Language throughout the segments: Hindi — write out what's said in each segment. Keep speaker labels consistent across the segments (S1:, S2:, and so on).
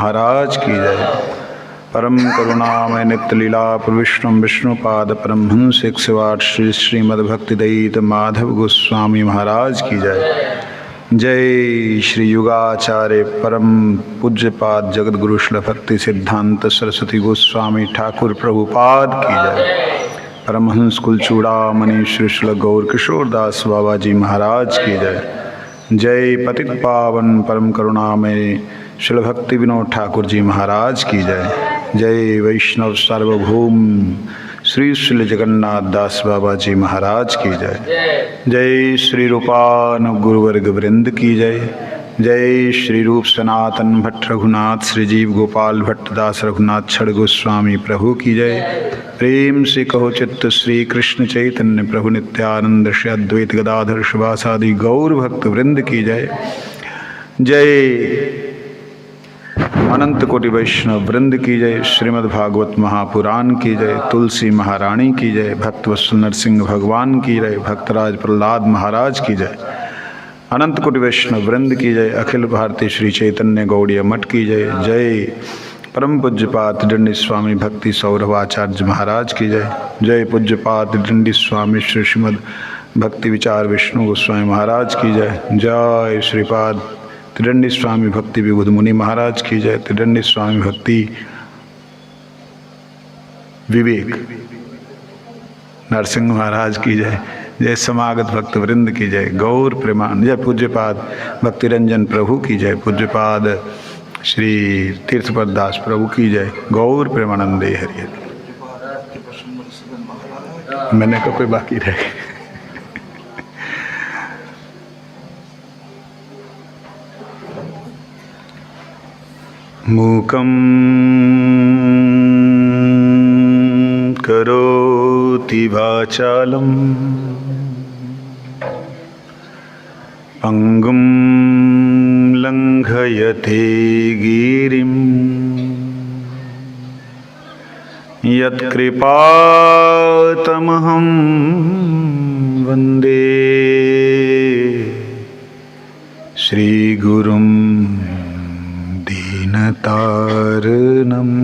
S1: महाराज की जय। परम करुणामय नित्य लीला प्रविष्णु विष्णुपाद परमहंस एक शिवाट श्री श्रीमद्भक्तिदयित माधव गोस्वामी महाराज की जय। जय श्री युगाचार्य परम पूज्यपाद जगतगुरु श्री भक्ति सिद्धांत सरस्वती गोस्वामी ठाकुर प्रभुपाद की जय। परमहंस कुल चूड़ामणि श्री श्री गौर किशोरदास बाबा जी महाराज की जय। जय पतित पावन परम करुणामय श्री भक्ति विनोद ठाकुर जी महाराज की जय। जय वैष्णव सार्वभौम श्री श्री जगन्नाथ दास बाबा जी महाराज की जय। जय श्री रूपानुग वर्ग वृंद की जय। जय श्री रूप सनातन भट्ट रघुनाथ श्री जीव गोपाल भट्ट दास रघुनाथ छड़ गोस्वामी प्रभु की जय। प्रेम से कहो चित्त श्री कृष्ण चैतन्य प्रभु नित्यानंद श्री अद्वैत गदाधर शिवासादि गौर भक्त वृंद की जय। जय अनंत कोटि वैष्णव वृंद की जय। श्रीमद् भागवत महापुराण की जय। तुलसी महारानी की जय। भक्त वत्सल नरसिंह भगवान की जय। भक्तराज प्रहलाद महाराज की जय। अनंत कोटि वैष्णव वृंद की जय। अखिल भारतीय श्री चैतन्य गौड़ीय मठ की जय। जय परम पूज्यपात दंडी स्वामी भक्ति सौरभाचार्य महाराज की जय। जय पूज्यपात दंडी स्वामी श्री श्रीमद् भक्ति विचार विष्णु गोस्वामी महाराज की जय। जय श्रीपाद त्रिदंडी स्वामी भक्ति विबुध मुनि महाराज की जय। त्रिदंडी स्वामी भक्ति विवेक नरसिंह महाराज की जय। जय समागत भक्त वृंद की जय। गौर प्रेमान जय। पूज्यपाद भक्ति रंजन प्रभु की जय। पूज्यपाद श्री तीर्थपद दास प्रभु की जय। गौर प्रेमानंदे हरि। मैंने कहा कोई बाकी रह गए। मूकं करोति वाचालं पंगुं लंघयते गिरिं यत्कृपातमहं वन्दे श्रीगुरुं तारणम्।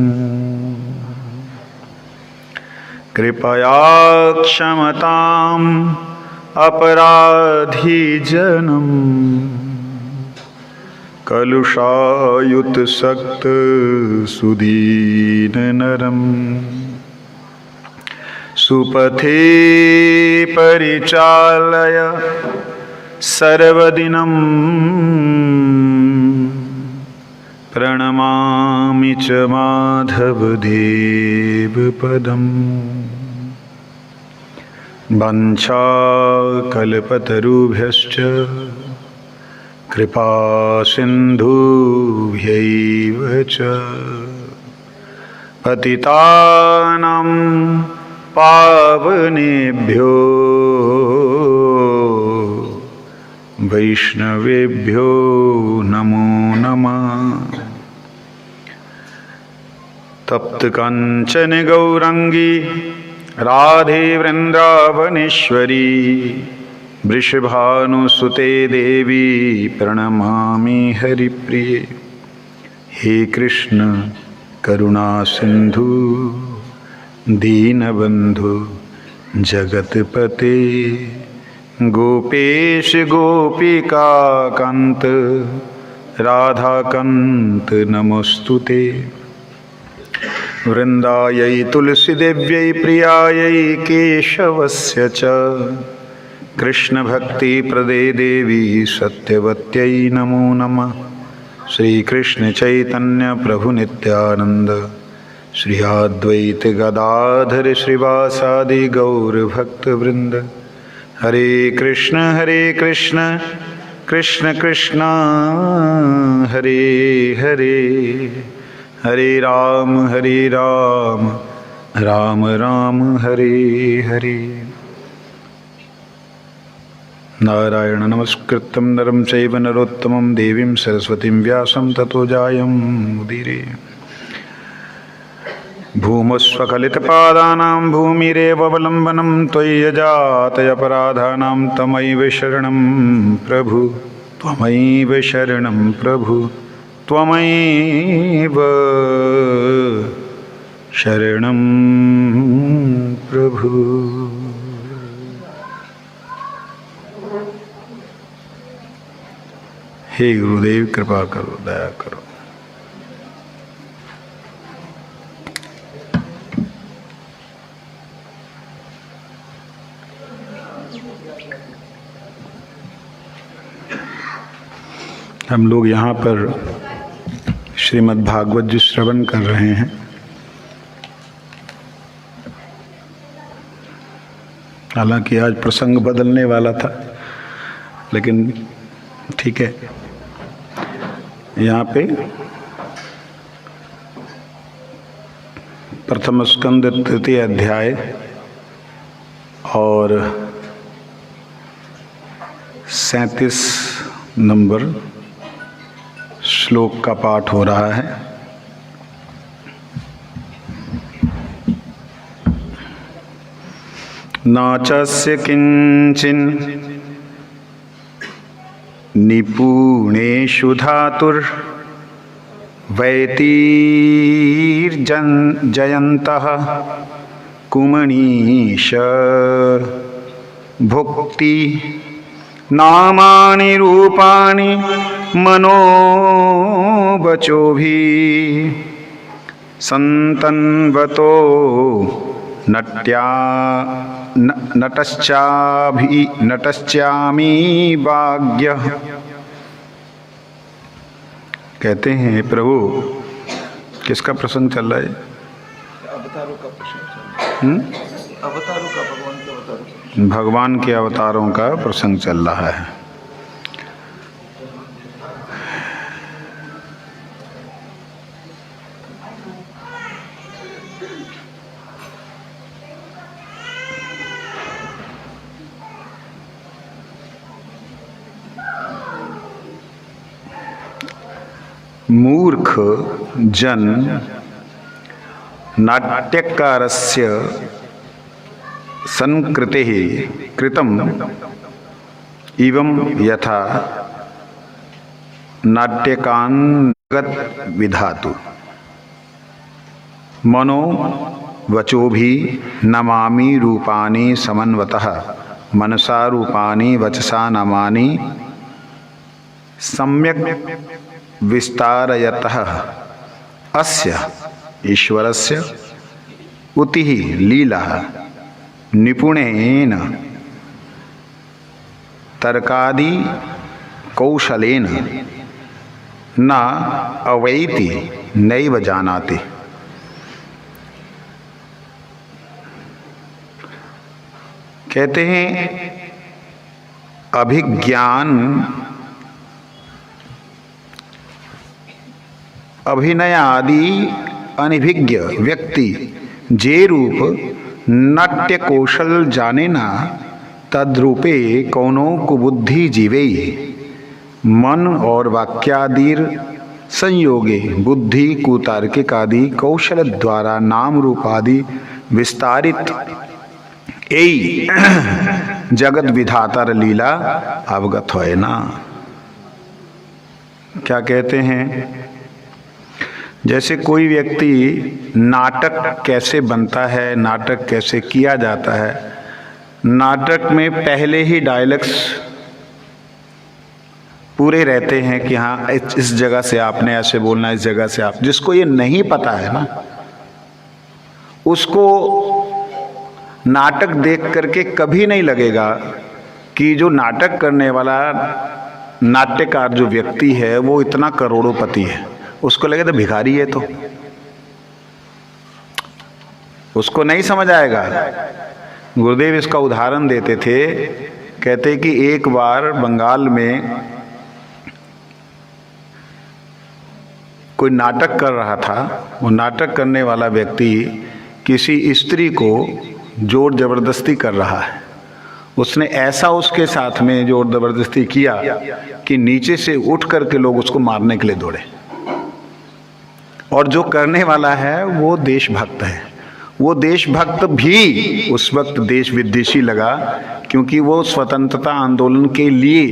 S1: कृपया क्षमताम् अपराधीजनम् कलुषायुत सक्त सुदीन नरम् सुपथे परिचालय सर्वदिनम् प्रणमामि च माधवदेव पदम्। वंशाकल्पतरुभ्यश्च कृपा सिन्धुभ्यैव च पतितानां पावनेभ्यो वैष्णवेभ्यो नमो नमः। तप्त कांचन गौरंगी राधे वृंदावनेश्वरी वृषभानुसुते देवी प्रणमामि हरिप्रिये। हे कृष्ण करुणा सिंधु दीनबंधु जगतपते गोपेश गोपिका कांत राधाकांत नमोस्तुते। वृंदायै तुलसीदेव्यै प्रियायै केशवस्य च कृष्ण भक्ति प्रदे देवी सत्यवत्यै नमो नमः। श्री कृष्ण चैतन्य प्रभु नित्यानंद श्री अद्वैत गदाधर श्रीवासादि गौर भक्त वृंद। हरे कृष्ण कृष्ण कृष्ण हरे हरे हरे राम राम राम हरे हरे। नारायण नमस्कृत्यं नरं चैव नरोत्तमं देवीं सरस्वतीं व्यासं ततो जायमुदीरये। भूमस्वकलितपादानां भूमिरेवलम्बनं त्वय्यजातयपराधानां तमैव शरणं प्रभु त्वमैव शरणं प्रभु त्वमेव शरणं प्रभु। हे गुरुदेव कृपा करो, दया करो। हम लोग यहाँ पर श्रीमद् भागवत जी श्रवण कर रहे हैं। हालांकि आज प्रसंग बदलने वाला था, लेकिन ठीक है। यहाँ पे प्रथम स्कंद तृतीय अध्याय और 37 नंबर श्लोक का पाठ हो रहा है। नाचस्य किंचिन निपुणेषु धातुर वैतीर्जयन्तः कुमणीश भुक्ति नामानि रूपाणि मनोवचोभि संतन्वतो नटश्चामी भाग्य। कहते हैं प्रभु, किसका प्रसंग चल रहा है?
S2: अवतारों का प्रसंग चल रहा है। अवतारों का, भगवान के अवतारों,
S1: भगवान के अवतारों का प्रसंग चल रहा है। मूर्ख जन नाट्यकारस्य संकृतेः कृतम् इवं यथा नाट्यकान्गत विधातु मनो वचोभि नमामि रूपाणि समन्वतः मनसा रूपाणि वचसा नामानि सम्यक् विस्तारयतः अस्य ईश्वरस्य उतिः लीला निपुणेन तर्कादि कौशलेन न अवैति नैव जानाति। कहते हैं अभिज्ञान अभिनय आदि अनभिज्ञ व्यक्ति जे रूप नाट्य कौशल जाने ना तद्रूपे कौनो कुबुद्धि जीवे मन और वाक्यादिर संयोगे बुद्धि कुतार्किक आदि कौशल द्वारा नाम रूप आदि विस्तारित एई जगत विधातर लीला अवगत होए ना। क्या कहते हैं? जैसे कोई व्यक्ति नाटक कैसे बनता है, नाटक कैसे किया जाता है, नाटक में पहले ही डायलॉग्स पूरे रहते हैं कि हाँ इस जगह से आपने ऐसे बोलना, इस जगह से आप। जिसको ये नहीं पता है ना, उसको नाटक देख करके कभी नहीं लगेगा कि जो नाटक करने वाला नाट्यकार जो व्यक्ति है वो इतना करोड़ोंपति है। उसको लगे तो भिखारी है, तो उसको नहीं समझ आएगा। गुरुदेव इसका उदाहरण देते थे, कहते कि एक बार बंगाल में कोई नाटक कर रहा था। वो नाटक करने वाला व्यक्ति किसी स्त्री को जोर जबरदस्ती कर रहा है। उसने ऐसा उसके साथ में जोर जबरदस्ती किया कि नीचे से उठ करके लोग उसको मारने के लिए दौड़े। और जो करने वाला है वो देशभक्त है। वो देशभक्त भी उस वक्त देश विद्वेषी लगा, क्योंकि वो स्वतंत्रता आंदोलन के लिए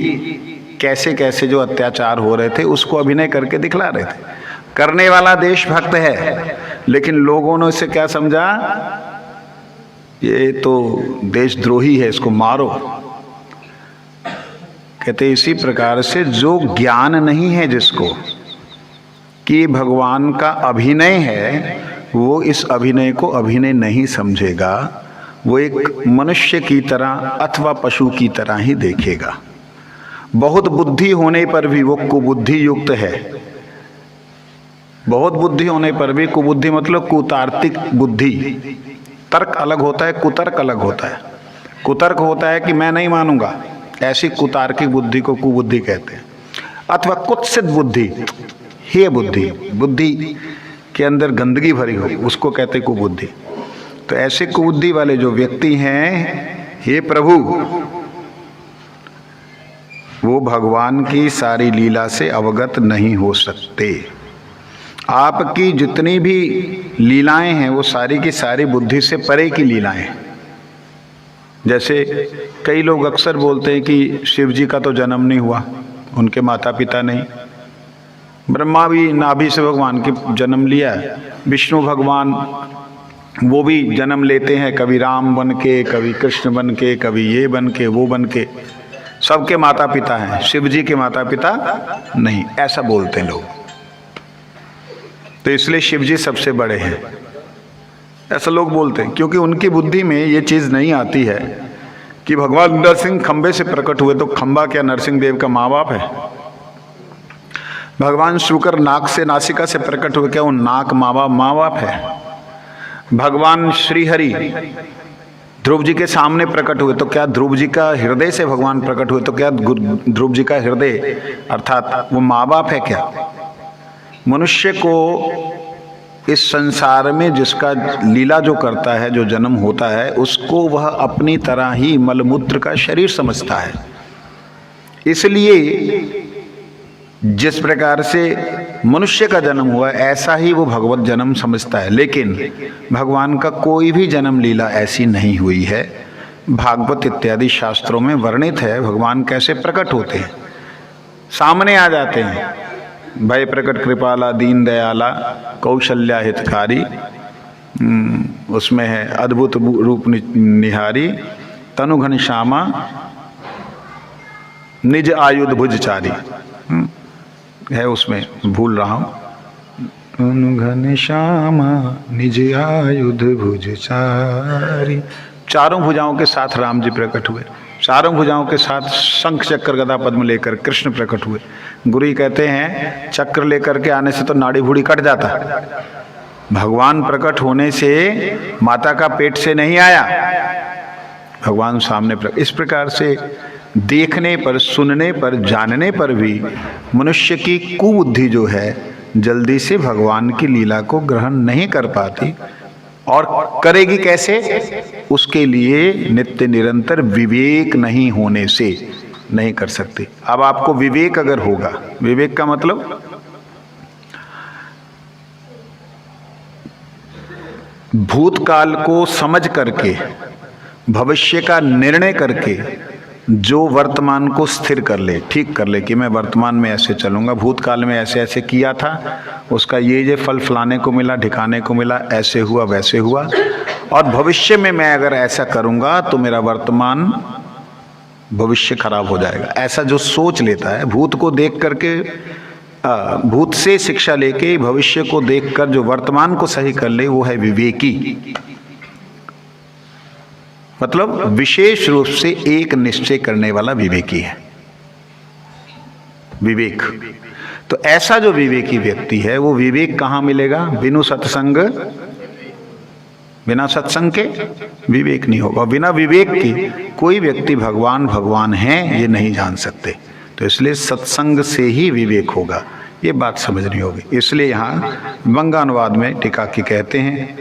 S1: कैसे कैसे जो अत्याचार हो रहे थे उसको अभिनय करके दिखला रहे थे। करने वाला देशभक्त है, लेकिन लोगों ने इसे क्या समझा, ये तो देशद्रोही है, इसको मारो। कहते इसी प्रकार से जो ज्ञान नहीं है जिसको कि भगवान का अभिनय है, वो इस अभिनय को अभिनय नहीं समझेगा, वो एक मनुष्य की तरह अथवा पशु की तरह ही देखेगा। बहुत बुद्धि होने पर भी वो कुबुद्धि युक्त है। बहुत बुद्धि होने पर भी, कुबुद्धि मतलब कुतार्किक बुद्धि। तर्क अलग होता है, कुतर्क अलग होता है। कुतर्क होता है कि मैं नहीं मानूंगा, ऐसी कुतार्किक बुद्धि को कुबुद्धि कहते हैं। अथवा कुत्सित बुद्धि, हे बुद्धि, बुद्धि के अंदर गंदगी भरी हो, उसको कहते कुबुद्धि। तो ऐसे कुबुद्धि वाले जो व्यक्ति हैं, हे प्रभु, वो भगवान की सारी लीला से अवगत नहीं हो सकते। आपकी जितनी भी लीलाएं हैं वो सारी की सारी बुद्धि से परे की लीलाएं हैं। जैसे कई लोग अक्सर बोलते हैं कि शिव जी का तो जन्म नहीं हुआ, उनके माता पिता नहीं। ब्रह्मा भी नाभि से भगवान के जन्म लिया है। विष्णु भगवान वो भी जन्म लेते हैं, कभी राम बन के, कभी कृष्ण बन के, कभी ये बन के, वो बन के। सबके माता पिता हैं, शिव जी के माता पिता नहीं, ऐसा बोलते हैं लोग। तो इसलिए शिव जी सबसे बड़े हैं, ऐसा लोग बोलते हैं, क्योंकि उनकी बुद्धि में ये चीज़ नहीं आती है कि भगवान नरसिंह खंबे से प्रकट हुए, तो खंबा क्या नरसिंह देव का माँ बाप है? भगवान शुक्र नाक से, नासिका से प्रकट हुए, क्या वो नाक माँ बाप है? भगवान श्रीहरि ध्रुव जी के सामने प्रकट हुए, तो क्या ध्रुव जी का हृदय से भगवान प्रकट हुए, तो क्या ध्रुव जी का हृदय अर्थात वो माँ बाप है क्या? मनुष्य को इस संसार में जिसका लीला जो करता है, जो जन्म होता है, उसको वह अपनी तरह ही मलमूत्र का शरीर समझता है। इसलिए जिस प्रकार से मनुष्य का जन्म हुआ ऐसा ही वो भगवत जन्म समझता है। लेकिन भगवान का कोई भी जन्म लीला ऐसी नहीं हुई है। भागवत इत्यादि शास्त्रों में वर्णित है भगवान कैसे प्रकट होते हैं, सामने आ जाते हैं। भय प्रकट कृपाला दीन दयाला कौशल्या हितकारी, उसमें है अद्भुत रूप निहारी, तनु घन श्यामा निज आयुध भुजचारी, है उसमें, भूल रहा हूँ। तनु घन श्यामा निज आयुध भुजचारी। चारों भुजाओं के साथ राम जी प्रकट हुए, चारों भुजाओं के साथ शंख चक्र गदा पद्म लेकर कृष्ण प्रकट हुए। गुरु कहते हैं चक्र लेकर के आने से तो नाड़ी भूड़ी कट जाता, भगवान प्रकट होने से माता का पेट से नहीं आया, भगवान सामने प्रकट। इस प्रकार से देखने पर, सुनने पर, जानने पर भी मनुष्य की कुबुद्धि जो है जल्दी से भगवान की लीला को ग्रहण नहीं कर पाती। और करेगी कैसे? उसके लिए नित्य निरंतर विवेक नहीं होने से नहीं कर सकती। अब आपको विवेक अगर होगा, विवेक का मतलब भूतकाल को समझ करके, भविष्य का निर्णय करके जो वर्तमान को स्थिर कर ले, ठीक कर ले कि मैं वर्तमान में ऐसे चलूंगा, भूतकाल में ऐसे ऐसे किया था, उसका ये फल फलाने को मिला, ढिकाने को मिला, ऐसे हुआ वैसे हुआ, और भविष्य में मैं अगर ऐसा करूंगा तो मेरा वर्तमान भविष्य खराब हो जाएगा। ऐसा जो सोच लेता है, भूत को देख करके, भूत से शिक्षा लेके भविष्य को देखकर जो वर्तमान को सही कर ले, वो है विवेकी। मतलब विशेष रूप से एक निश्चय करने वाला विवेकी है, विवेक। तो ऐसा जो विवेकी व्यक्ति है, वो विवेक कहाँ मिलेगा? बिनु सत्संग, बिना सत्संग के विवेक नहीं होगा। बिना विवेक के कोई व्यक्ति भगवान भगवान है ये नहीं जान सकते। तो इसलिए सत्संग से ही विवेक होगा, ये बात समझनी होगी। इसलिए यहाँ वंगानुवाद में टीका की कहते हैं,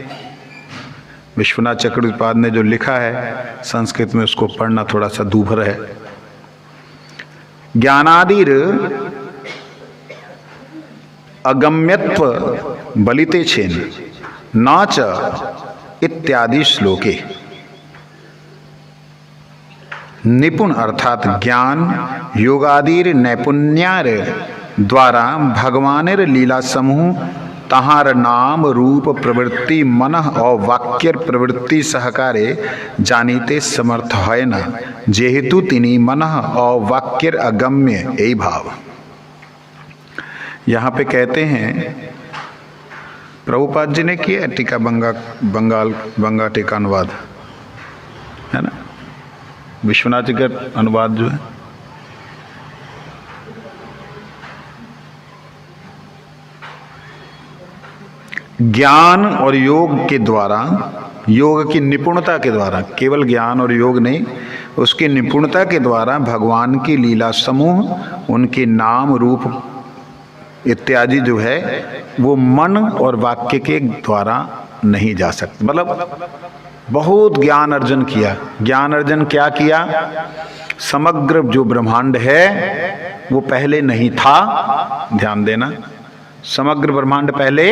S1: विश्वनाथ चक्रवर्ती ने जो लिखा है संस्कृत में, उसको पढ़ना थोड़ा सा दूभर है। ज्ञानादिर अगम्यत्व बलिते छेन नाच इत्यादि श्लोके। निपुण अर्थात ज्ञान योगादिर नैपुण्यार द्वारा भगवानेर लीला समूह तहार नाम रूप प्रवृत्ति मन और वाक्य प्रवृत्ति सहकारे जानीते समर्थ है न, जेहेतु तिनी मन और वाक्य अगम्य यही भाव। यहाँ पे कहते हैं, प्रभुपाद जी ने किया टीका बंगा टीका अनुवाद है ना, विश्वनाथ जी का अनुवाद जो है, ज्ञान और योग के द्वारा, योग की निपुणता के द्वारा, केवल ज्ञान और योग नहीं, उसकी निपुणता के द्वारा भगवान की लीला समूह, उनके नाम रूप इत्यादि जो है वो मन और वाक्य के द्वारा नहीं जा सकते। मतलब बहुत ज्ञान अर्जन किया। ज्ञान अर्जन क्या किया? समग्र जो ब्रह्मांड है वो पहले नहीं था, ध्यान देना, समग्र ब्रह्मांड पहले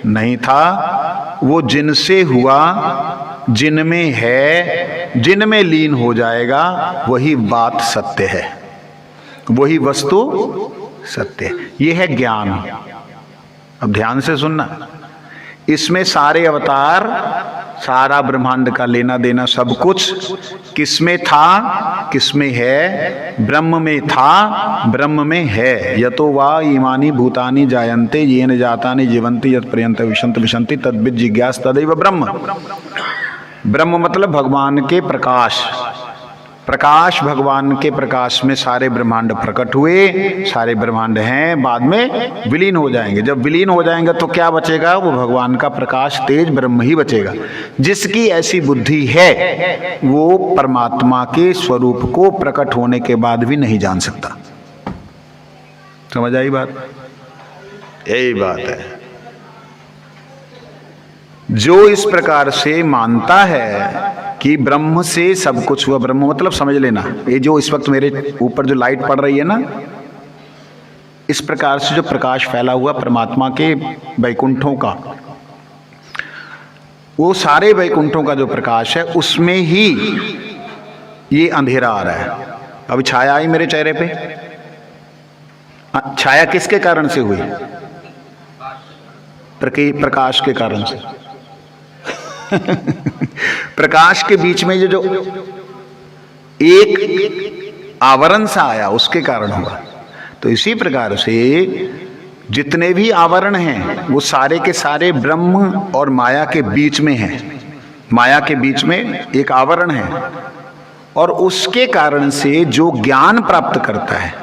S1: नहीं था, वो जिनसे हुआ, जिनमें है, जिनमें लीन हो जाएगा, वही बात सत्य है, वही वस्तु सत्य है। ये है ज्ञान। अब ध्यान से सुनना, इसमें सारे अवतार, सारा ब्रह्मांड का लेना देना सब कुछ किसमें था, किसमें है? ब्रह्म में था, ब्रह्म में है। यतो वा इमानी भूतानि जायन्ते येन जातानि जीवन्ति यत् पर्यन्त विशन्ति विशन्ति तद्विद् जिज्ञास तदैव ब्रह्म। ब्रह्म मतलब भगवान के प्रकाश। प्रकाश, भगवान के प्रकाश में सारे ब्रह्मांड प्रकट हुए, सारे ब्रह्मांड हैं, बाद में विलीन हो जाएंगे। जब विलीन हो जाएंगे तो क्या बचेगा? वो भगवान का प्रकाश, तेज ब्रह्म ही बचेगा। जिसकी ऐसी बुद्धि है वो परमात्मा के स्वरूप को प्रकट होने के बाद भी नहीं जान सकता। समझ आई बात? यही बात है। जो इस प्रकार से मानता है कि ब्रह्म से सब कुछ हुआ, ब्रह्म मतलब समझ लेना, ये जो इस वक्त मेरे ऊपर जो लाइट पड़ रही है ना, इस प्रकार से जो प्रकाश फैला हुआ परमात्मा के वैकुंठों का, वो सारे वैकुंठों का जो प्रकाश है उसमें ही ये अंधेरा आ रहा है। अभी छाया आई मेरे चेहरे पे, छाया किसके कारण से हुई? प्रकाश के कारण से। प्रकाश के बीच में जो एक आवरण सा आया उसके कारण हुआ। तो इसी प्रकार से जितने भी आवरण हैं वो सारे के सारे ब्रह्म और माया के बीच में हैं। माया के बीच में एक आवरण है और उसके कारण से जो ज्ञान प्राप्त करता है,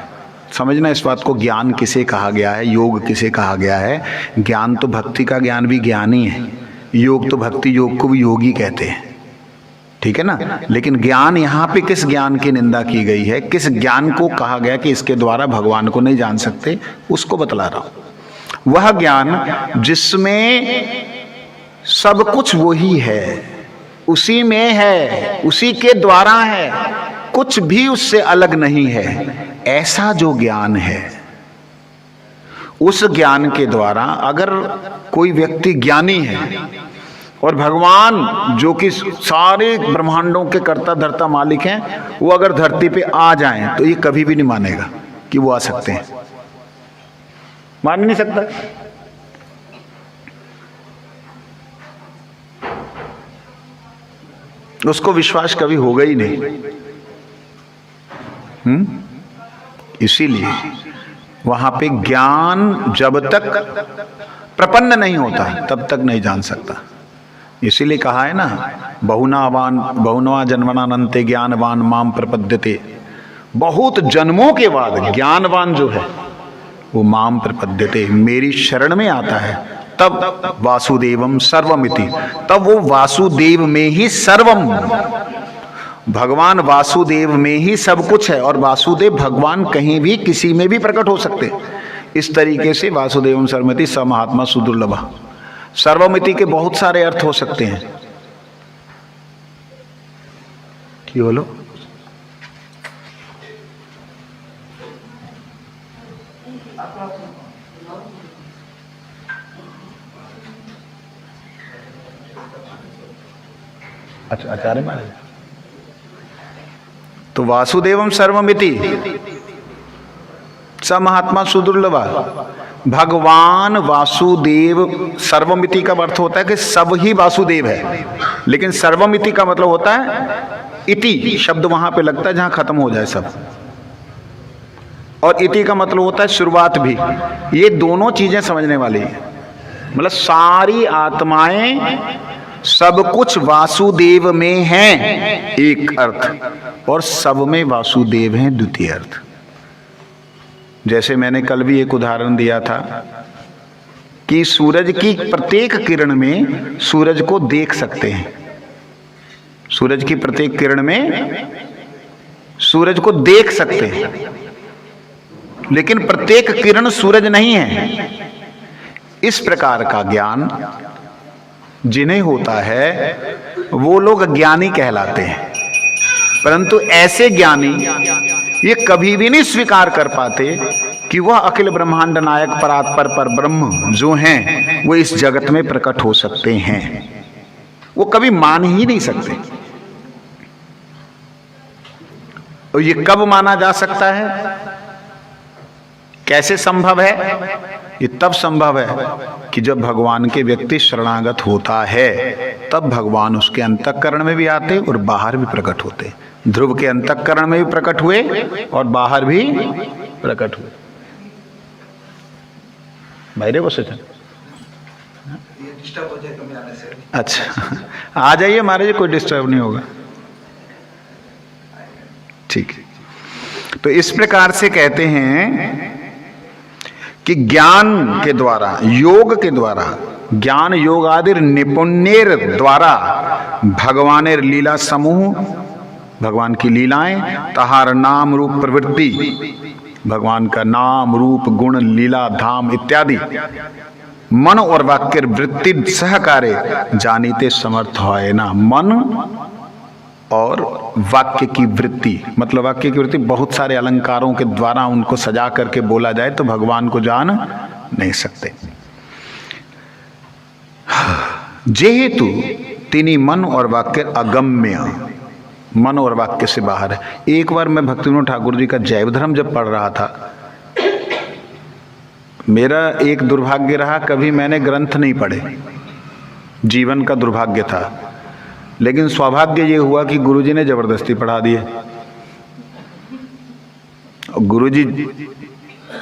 S1: समझना इस बात को, ज्ञान किसे कहा गया है, योग किसे कहा गया है? ज्ञान तो भक्ति का ज्ञान भी ज्ञान ही है, योग तो भक्ति योग को भी योगी कहते हैं, ठीक है ना। लेकिन ज्ञान यहाँ पे किस ज्ञान की निंदा की गई है, किस ज्ञान को कहा गया कि इसके द्वारा भगवान को नहीं जान सकते, उसको बतला रहा हूं। वह ज्ञान जिसमें सब कुछ वही है, उसी में है, उसी के द्वारा है, कुछ भी उससे अलग नहीं है, ऐसा जो ज्ञान है, उस ज्ञान के द्वारा अगर कोई व्यक्ति ज्ञानी है और भगवान जो कि सारे ब्रह्मांडों के कर्ता धर्ता मालिक हैं, वो अगर धरती पे आ जाएं तो ये कभी भी नहीं मानेगा कि वो आ सकते हैं, मान नहीं सकता। उसको विश्वास कभी होगा ही नहीं। इसीलिए वहां पे ज्ञान जब तक प्रपन्न नहीं होता तब तक नहीं जान सकता। इसीलिए कहा है ना, बहुनवा जन्मनानंते ज्ञानवान माम प्रपद्यते। बहुत जन्मों के बाद ज्ञानवान जो है वो माम प्रपद्यते, मेरी शरण में आता है, तब वासुदेवम सर्वमिति, तब वो वासुदेव में ही सर्वम, भगवान वासुदेव में ही सब कुछ है। और वासुदेव भगवान कहीं भी किसी में भी प्रकट हो सकते। इस तरीके से वासुदेवम सर्वमिति स महात्मा सुदुर्लभ। सर्वमिति के बहुत सारे अर्थ हो सकते हैं। क्यों बोलो? अच्छा, आचार्य महाराज तो वासुदेवम सर्वमिति स महात्मा सुदुर्लभा। भगवान वासुदेव, सर्वमिति का अर्थ होता है कि सब ही वासुदेव है, लेकिन सर्वमिति का मतलब होता है इति शब्द वहां पे लगता है जहां खत्म हो जाए सब, और इति का मतलब होता है शुरुआत भी। ये दोनों चीजें समझने वाली है, मतलब सारी आत्माएं सब कुछ वासुदेव में हैं एक अर्थ, और सब में वासुदेव हैं द्वितीय अर्थ। जैसे मैंने कल भी एक उदाहरण दिया था कि सूरज की प्रत्येक किरण में सूरज को देख सकते हैं, सूरज की प्रत्येक किरण में सूरज को देख सकते हैं, लेकिन प्रत्येक किरण सूरज नहीं है। इस प्रकार का ज्ञान जिन्हें होता है वो लोग ज्ञानी कहलाते हैं, परंतु ऐसे ज्ञानी ये कभी भी नहीं स्वीकार कर पाते कि वह अखिल ब्रह्मांड नायक परात्पर पर ब्रह्म जो हैं वो इस जगत में प्रकट हो सकते हैं। वो कभी मान ही नहीं सकते। तो ये कब माना जा सकता है, कैसे संभव है? ये तब संभव है कि जब भगवान के व्यक्ति शरणागत होता है, तब भगवान उसके अंतःकरण में भी आते और बाहर भी प्रकट होते। ध्रुव के अंतःकरण में भी प्रकट हुए और बाहर भी प्रकट हुए। भाई बस
S2: डिस्टर्ब हो जाएगा मैं आने से।
S1: अच्छा, आ जाइए महाराज, कोई डिस्टर्ब नहीं होगा। ठीक है, तो इस प्रकार से कहते हैं कि ज्ञान के द्वारा, योग के द्वारा, ज्ञान योग आदि निपुण्येर द्वारा भगवानेर लीला समूह, भगवान की लीलाएं, तहार नाम रूप प्रवृत्ति, भगवान का नाम रूप गुण लीला धाम इत्यादि मन और वाक्य वृत्ति सहकार्य जानीते समर्थ है ना। मन और वाक्य की वृत्ति, मतलब वाक्य की वृत्ति बहुत सारे अलंकारों के द्वारा उनको सजा करके बोला जाए तो भगवान को जान नहीं सकते। जेहेतु तिनी मन और वाक्य अगम्य, मन और वाक्य से बाहर है। एक बार मैं भक्तिविनोद ठाकुर जी का जैव धर्म जब पढ़ रहा था, मेरा एक दुर्भाग्य रहा, कभी मैंने ग्रंथ नहीं पढ़े, जीवन का दुर्भाग्य था, लेकिन सौभाग्य ये हुआ कि गुरुजी ने जबरदस्ती पढ़ा दिए। गुरुजी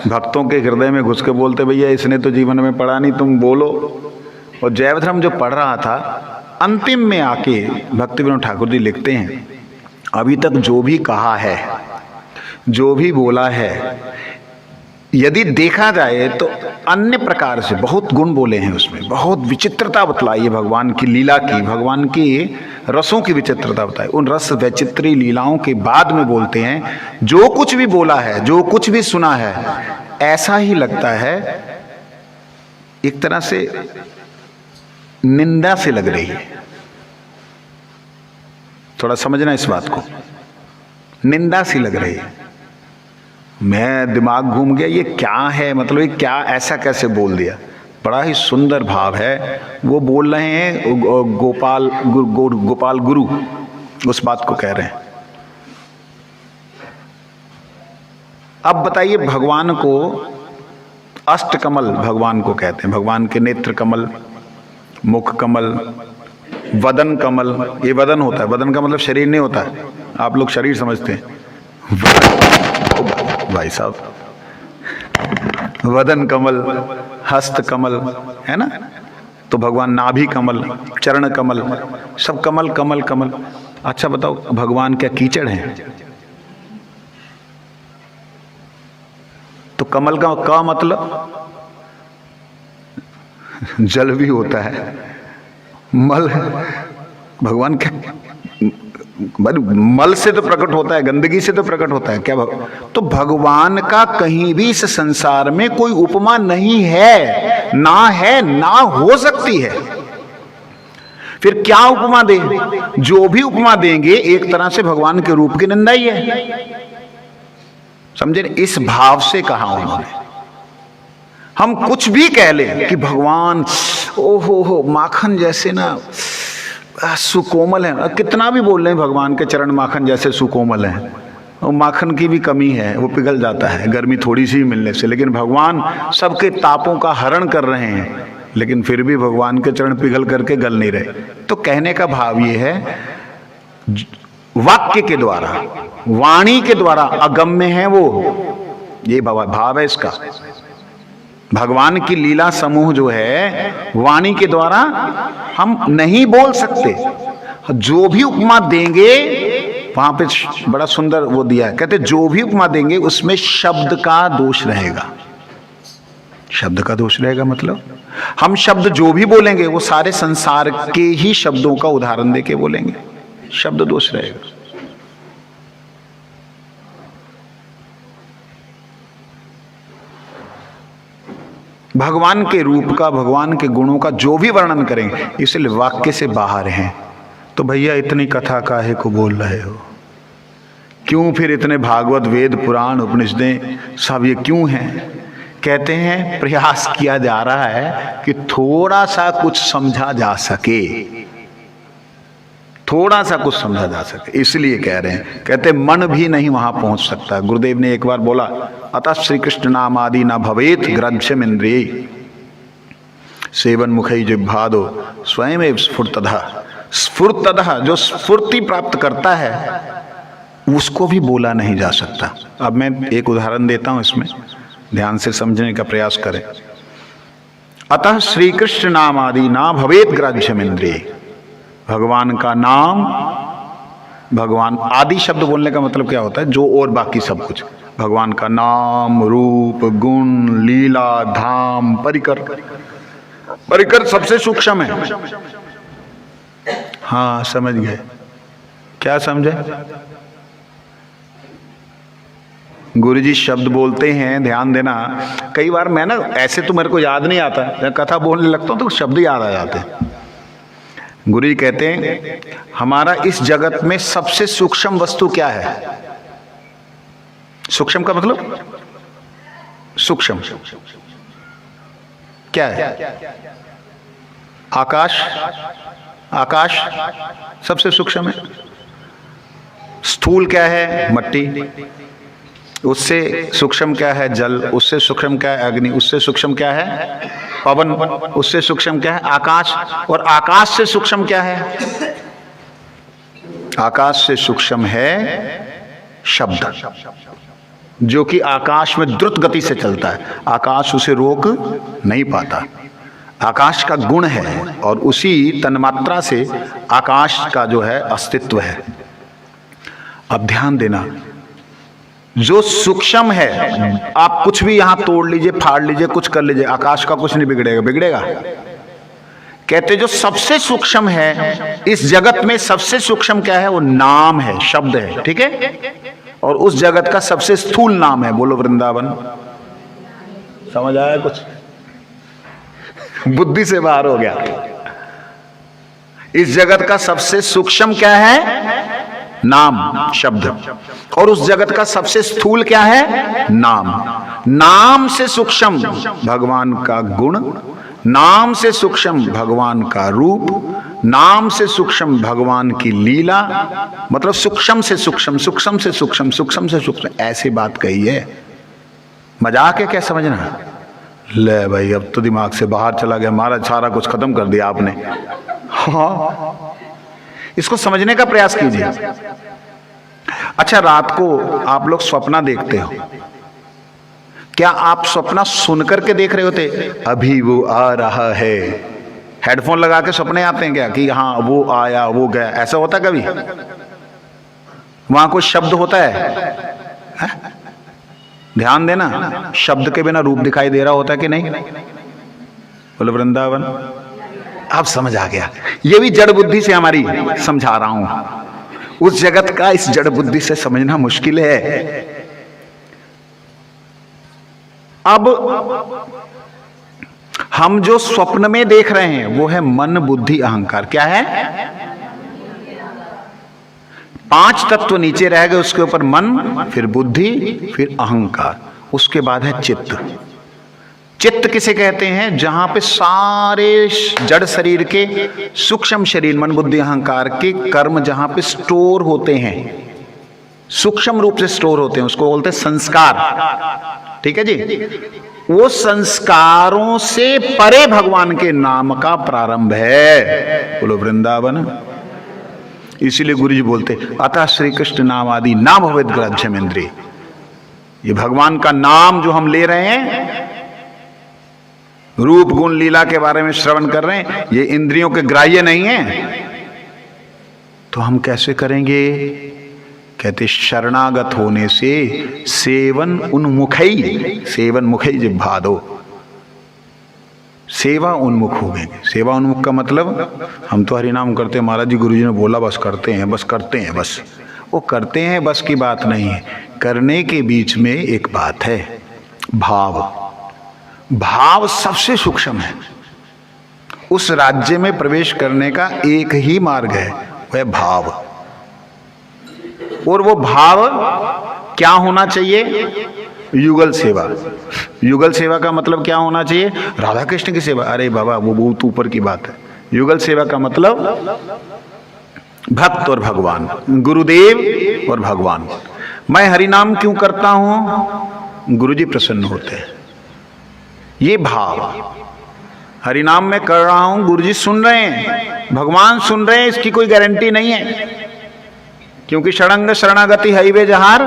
S1: भक्तों के हृदय में घुस के बोलते, भैया इसने तो जीवन में पढ़ा नहीं, तुम बोलो। और जैव धर्म जो पढ़ रहा था, अंतिम में आके भक्तिविनोद ठाकुर जी लिखते हैं, अभी तक जो भी कहा है, जो भी बोला है, यदि देखा जाए तो अन्य प्रकार से बहुत गुण बोले हैं उसमें, बहुत विचित्रता बतलाई है भगवान की लीला की, भगवान की रसों की विचित्रता बताई। उन रस वैचित्री लीलाओं के बाद में बोलते हैं, जो कुछ भी बोला है, जो कुछ भी सुना है, ऐसा ही लगता है एक तरह से निंदा से लग रही है। थोड़ा समझना इस बात को, निंदा सी लग रही है। मैं दिमाग घूम गया, ये क्या है, मतलब ये क्या, ऐसा कैसे बोल दिया। बड़ा ही सुंदर भाव है। वो बोल रहे हैं गोपाल गुरु उस बात को कह रहे हैं। अब बताइए, भगवान को अष्टकमल भगवान को कहते हैं। भगवान के नेत्र कमल, मुख कमल, वदन कमल, ये वदन होता है, वदन का मतलब शरीर नहीं होता है, आप लोग शरीर समझते हैं। भाई साहब, वदन कमल, हस्त कमल है ना, तो भगवान नाभि कमल, चरण कमल, सब कमल कमल कमल। अच्छा बताओ, भगवान क्या कीचड़ है? तो कमल का मतलब जल भी होता है, मल, भगवान क्या मल से तो प्रकट होता है, गंदगी से तो प्रकट होता है क्या? तो भगवान का कहीं भी इस संसार में कोई उपमा नहीं है, ना हो सकती है। फिर क्या उपमा दें? जो भी उपमा देंगे एक तरह से भगवान के रूप की निंदा ही है। समझे? इस भाव से कहा उन्होंने। हम कुछ भी कह लें कि भगवान ओहो माखन जैसे ना सुकोमल है, कितना भी बोल रहे हैं भगवान के चरण माखन जैसे सुकोमल हैं, और माखन की भी कमी है, वो पिघल जाता है गर्मी थोड़ी सी मिलने से। लेकिन भगवान सबके तापों का हरण कर रहे हैं, लेकिन फिर भी भगवान के चरण पिघल करके गल नहीं रहे। तो कहने का भाव ये है, वाक्य के द्वारा, वाणी के द्वारा अगम्य है वो, ये भाव है इसका। भगवान की लीला समूह जो है वाणी के द्वारा हम नहीं बोल सकते। जो भी उपमा देंगे, वहां पे बड़ा सुंदर वो दिया है, कहते जो भी उपमा देंगे उसमें शब्द का दोष रहेगा। शब्द का दोष रहेगा मतलब हम शब्द जो भी बोलेंगे वो सारे संसार के ही शब्दों का उदाहरण देके बोलेंगे, शब्द दोष रहेगा। भगवान के रूप का, भगवान के गुणों का जो भी वर्णन करेंगे, इसलिए वाक्य से बाहर हैं। तो भैया इतनी कथा काहे को बोल रहे हो? क्यों फिर इतने भागवत, वेद, पुराण, उपनिषदें सब ये क्यों हैं? कहते हैं प्रयास किया जा रहा है कि थोड़ा सा कुछ समझा जा सके, थोड़ा सा कुछ समझा जा सके, इसलिए कह रहे हैं। कहते मन भी नहीं वहां पहुंच सकता। गुरुदेव ने एक बार बोला, अतः श्री कृष्ण नाम आदि न भवेत ग्रंथ्यम इंद्रिय सेवन मुखई जिह्वादो स्वयं स्फुर्ततः। स्फुर्ततः, जो स्फूर्ति प्राप्त करता है उसको भी बोला नहीं जा सकता। अब मैं एक उदाहरण देता हूं, इसमें ध्यान से समझने का प्रयास करें। अतः श्री कृष्ण नाम आदि ना भवेत ग्राह्यम इंद्रिय। भगवान का नाम, भगवान आदि शब्द बोलने का मतलब क्या होता है? जो और बाकी सब कुछ, भगवान का नाम, रूप, गुण, लीला, धाम, परिकर। परिकर सबसे सूक्ष्म है। हाँ समझ गए, क्या समझे? गुरुजी शब्द बोलते हैं, ध्यान देना। कई बार मैं ना, ऐसे तो मेरे को याद नहीं आता, मैं कथा बोलने लगता हूं तो शब्द याद आ जाते हैं। गुरुजी कहते हैं हमारा इस जगत में सबसे सूक्ष्म वस्तु क्या है? सूक्ष्म का मतलब सूक्ष्म क्या है? आकाश। आकाश सबसे सूक्ष्म है। स्थूल क्या है? मट्टी। उससे सूक्ष्म क्या है? जल। उससे सूक्ष्म क्या है? अग्नि। उससे सूक्ष्म क्या है? पवन। उससे सूक्ष्म क्या है? आकाश। और आकाश से सूक्ष्म क्या है? आकाश से सूक्ष्म है शब्द, जो कि आकाश में द्रुत गति से चलता है, आकाश उसे रोक नहीं पाता। आकाश का गुण है और उसी तन्मात्रा से आकाश का जो है अस्तित्व है। अब ध्यान देना, जो सूक्ष्म है, आप कुछ भी यहां तोड़ लीजिए, फाड़ लीजिए, कुछ कर लीजिए, आकाश का कुछ नहीं बिगड़ेगा। बिगड़ेगा? कहते जो सबसे सूक्ष्म है इस जगत में, सबसे सूक्ष्म क्या है? वो नाम है, शब्द है, ठीक है? और उस जगत का सबसे स्थूल नाम है, बोलो वृंदावन। समझ आया कुछ? बुद्धि से बाहर हो गया। इस जगत का सबसे सूक्ष्म क्या है? नाम, शब्द। और उस जगत का सबसे स्थूल क्या है? नाम। नाम से सूक्ष्म भगवान का गुण, नाम से सूक्ष्म भगवान का रूप, नाम से सूक्ष्म भगवान की लीला। मतलब सूक्ष्म से सूक्ष्म, सूक्ष्म से सूक्ष्म, सूक्ष्म से सूक्ष्म, ऐसी बात कही है। मजाक है क्या? समझना। ले भाई, अब तो दिमाग से बाहर चला गया, हमारा सारा कुछ खत्म कर दिया आपने। हाँ, इसको समझने का प्रयास कीजिए। अच्छा, रात को आप लोग स्वप्न देखते हो, क्या आप स्वप्न सुनकर के देख रहे होते? अभी वो आ रहा है, हेडफोन लगा के सपने आते हैं क्या कि हाँ वो आया, वो गया? ऐसा होता कभी? वहां कोई शब्द होता है? ध्यान देना, शब्द के बिना रूप दिखाई दे रहा होता है कि नहीं? बोलो वृंदावन। अब समझ आ गया। ये भी जड़ बुद्धि से हमारी समझा रहा हूं। उस जगत का इस जड़ बुद्धि से समझना मुश्किल है। अब हम जो स्वप्न में देख रहे हैं वो है मन, बुद्धि, अहंकार। क्या है? 5 तत्व नीचे रह गए, उसके ऊपर मन, फिर बुद्धि, फिर अहंकार, उसके बाद है चित्त। चित्त किसे कहते हैं? जहां पे सारे जड़ शरीर के सूक्ष्म शरीर, मन, बुद्धि, अहंकार के कर्म जहां पे स्टोर होते हैं, सूक्ष्म रूप से स्टोर होते हैं, उसको बोलते हैं संस्कार। ठीक है जी, वो संस्कारों से परे भगवान के नाम का प्रारंभ है। बोलो वृंदावन। इसीलिए गुरु जी बोलते अतः श्री कृष्ण नाम आदि ना भवेद ग्राह्यम इंद्रिय। ये भगवान का नाम जो हम ले रहे हैं, रूप गुण लीला के बारे में श्रवण कर रहे हैं, ये इंद्रियों के ग्राह्य नहीं है। तो हम कैसे करेंगे? कहते शरणागत होने से सेवन उन्मुखई, सेवन मुखई जिह्वा दो, सेवा उन्मुख हो गए। सेवा उन्मुख का मतलब हम तो हरि नाम करते हैं, महाराज जी गुरु जी ने बोला बस करते हैं, बस करते हैं, बस। वो करते हैं बस की बात नहीं है, करने के बीच में एक बात है, भाव। भाव सबसे सूक्ष्म है। उस राज्य में प्रवेश करने का एक ही मार्ग है, वह भाव। और वो भाव क्या होना चाहिए? युगल सेवा। युगल सेवा का मतलब क्या होना चाहिए? राधा कृष्ण की सेवा। अरे बाबा वो बहुत ऊपर की बात है। युगल सेवा का मतलब भक्त और भगवान, गुरुदेव और भगवान। मैं हरि नाम क्यों करता हूं? गुरुजी प्रसन्न होते हैं। ये भाव, हरि नाम में कर रहा हूं, गुरुजी सुन रहे हैं, भगवान सुन रहे हैं, इसकी कोई गारंटी नहीं है। क्योंकि षडंग शरणागति हाईवे जहार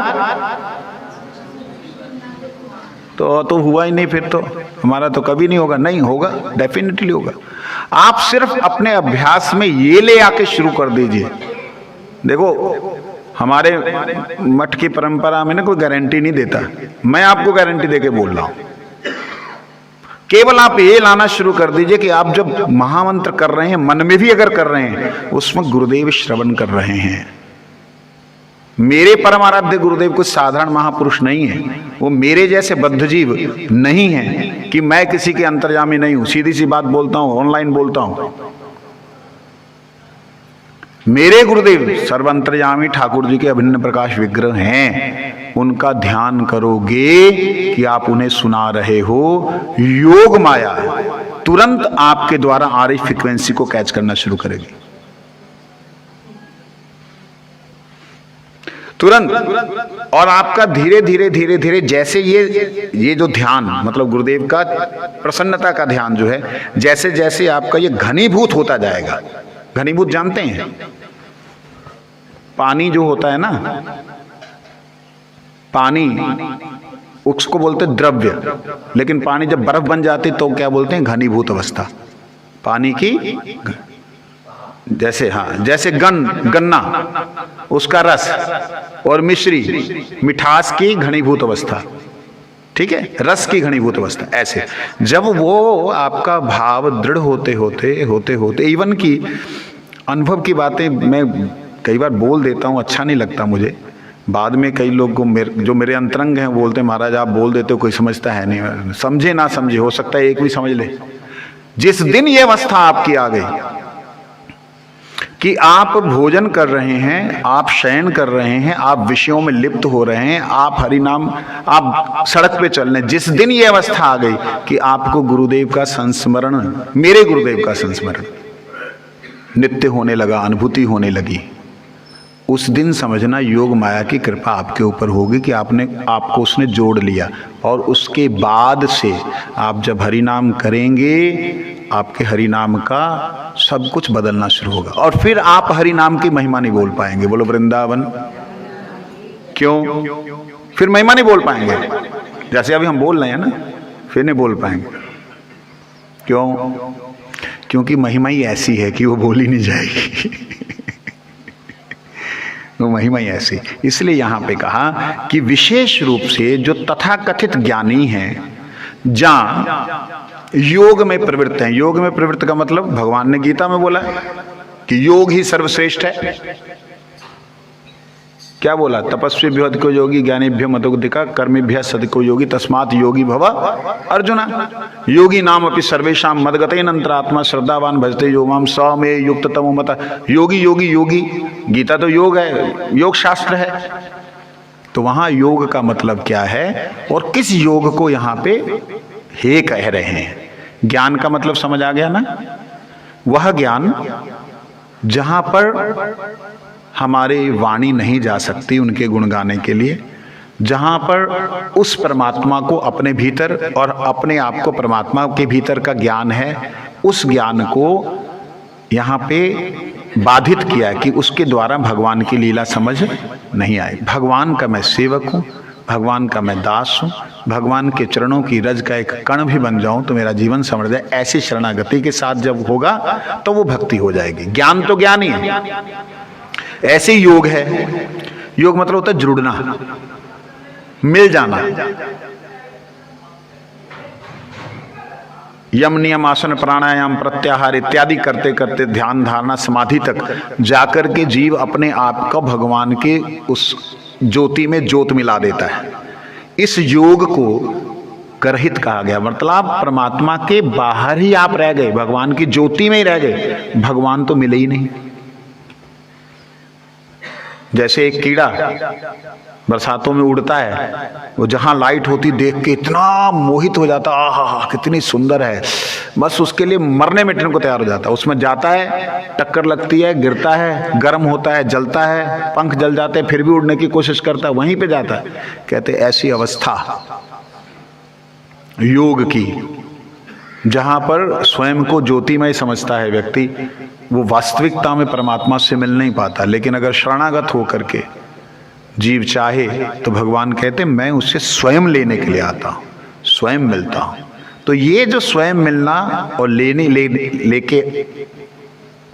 S1: तो हुआ ही नहीं। फिर तो हमारा तो कभी नहीं होगा। नहीं होगा, डेफिनेटली होगा। आप सिर्फ अपने अभ्यास में ये ले आके शुरू कर दीजिए। देखो हमारे मठ की परंपरा में ना कोई गारंटी नहीं देता, मैं आपको गारंटी देके बोल रहा हूं। केवल आप ये लाना शुरू कर दीजिए कि आप जब महामंत्र कर रहे हैं, मन में भी अगर कर रहे हैं, उसमें गुरुदेव श्रवण कर रहे हैं। मेरे परम आराध्य गुरुदेव कुछ साधारण महापुरुष नहीं है, वो मेरे जैसे बद्ध जीव नहीं है कि मैं किसी के अंतर्यामी नहीं हूं। सीधी सी बात बोलता हूं, ऑनलाइन बोलता हूं। मेरे गुरुदेव सर्वंतर्यामी ठाकुर जी के अभिन्न प्रकाश विग्रह हैं। उनका ध्यान करोगे कि आप उन्हें सुना रहे हो, योग माया तुरंत आपके द्वारा आ रही फ्रीक्वेंसी को कैच करना शुरू करेगी, तुरंत। और आपका धीरे धीरे धीरे धीरे जैसे ये जो ध्यान, मतलब गुरुदेव का प्रसन्नता का ध्यान जो है, जैसे जैसे आपका ये घनीभूत होता जाएगा। घनीभूत जानते हैं? पानी जो होता है ना, पानी उसको बोलते द्रव्य, लेकिन पानी जब बर्फ बन जाती तो क्या बोलते हैं? घनीभूत अवस्था। पानी की जैसे, हाँ, जैसे गन्ना उसका रस और मिश्री मिठास की घनीभूत अवस्था, ठीक है, रस की घनीभूत अवस्था। ऐसे जब वो आपका भाव दृढ़ होते होते होते होते, इवन की अनुभव की बातें मैं कई बार बोल देता हूँ, अच्छा नहीं लगता मुझे। बाद में कई लोग को जो मेरे अंतरंग हैं बोलते हैं, महाराज आप बोल देते हो, कोई समझता है नहीं। समझे ना समझे, हो सकता है एक भी समझ ले। जिस दिन ये अवस्था आपकी आ गई कि आप भोजन कर रहे हैं, आप शयन कर रहे हैं, आप विषयों में लिप्त हो रहे हैं, आप हरि नाम, आप सड़क पे चल रहे हैं, जिस दिन ये अवस्था आ गई कि आपको गुरुदेव का संस्मरण, मेरे गुरुदेव का संस्मरण नित्य होने लगा, अनुभूति होने लगी, उस दिन समझना योग माया की कृपा आपके ऊपर होगी कि आपको उसने जोड़ लिया। और उसके बाद से आप जब हरि नाम करेंगे, आपके हरि नाम का सब कुछ बदलना शुरू होगा। और फिर आप हरि नाम की महिमा नहीं बोल पाएंगे। बोलो वृंदावन। क्यों? फिर महिमा नहीं बोल पाएंगे। जैसे अभी हम बोल रहे हैं ना, फिर नहीं बोल पाएंगे। क्यों? क्योंकि महिमा ही ऐसी है कि वो बोली नहीं जाएगी। वो महिमा ही ऐसी। इसलिए यहां पे कहा कि विशेष रूप से जो तथाकथित ज्ञानी हैं, जहां योग में प्रवृत्त हैं। योग में प्रवृत्त का मतलब भगवान ने गीता में बोला कि योग ही सर्वश्रेष्ठ है। क्या बोला? तपस्वीभ्यो अधिको योगी, ज्ञानीभ्यो मतोधिका, कर्मीभ्यः सधिको योगी, तस्मात् योगी भव अर्जुना। योगी नाम अपि सर्वेषां मद्गतेन अंतरात्मा श्रद्धावान भजते यो मां स मे युक्ततमो मतः। योगी योगी योगी, गीता तो योग है, योग शास्त्र है। तो वहां योग का मतलब क्या है और किस योग को यहां पे हे कह रहे हैं? ज्ञान का मतलब समझ आ गया ना? वह ज्ञान जहां पर हमारी वाणी नहीं जा सकती उनके गुण गाने के लिए। जहाँ पर उस परमात्मा को अपने भीतर और अपने आप को परमात्मा के भीतर का ज्ञान है, उस ज्ञान को यहाँ पे बाधित किया कि उसके द्वारा भगवान की लीला समझ नहीं आई। भगवान का मैं सेवक हूँ, भगवान का मैं दास हूँ, भगवान के चरणों की रज का एक कण भी बन जाऊं तो मेरा जीवन समझ जाए, ऐसी शरणागति के साथ जब होगा तो वो भक्ति हो जाएगी। ज्ञान तो ज्ञान ही है, ऐसे ही योग है। योग मतलब होता है जुड़ना, मिल जाना। यम नियम आसन प्राणायाम प्रत्याहार इत्यादि करते करते ध्यान धारणा समाधि तक जाकर के जीव अपने आप को भगवान के उस ज्योति में ज्योत मिला देता है। इस योग को गर्हित कहा गया, मतलब परमात्मा के बाहर ही आप रह गए, भगवान की ज्योति में ही रह गए, भगवान तो मिले ही नहीं। जैसे एक कीड़ा बरसातों में उड़ता है, वो जहां लाइट होती देख के इतना मोहित हो जाता, आहा कितनी सुंदर है, बस उसके लिए मरने मिटने को तैयार हो जाता। उसमें जाता है, टक्कर लगती है, गिरता है, गर्म होता है, जलता है, पंख जल जाते हैं, फिर भी उड़ने की कोशिश करता है, वहीं पे जाता है। कहते ऐसी अवस्था योग की, जहां पर स्वयं को ज्योतिमय समझता है व्यक्ति, वो वास्तविकता में परमात्मा से मिल नहीं पाता। लेकिन अगर शरणागत होकर के जीव चाहे तो भगवान कहते मैं उससे स्वयं लेने के लिए आता हूं, स्वयं मिलता हूं। तो ये जो स्वयं मिलना और लेके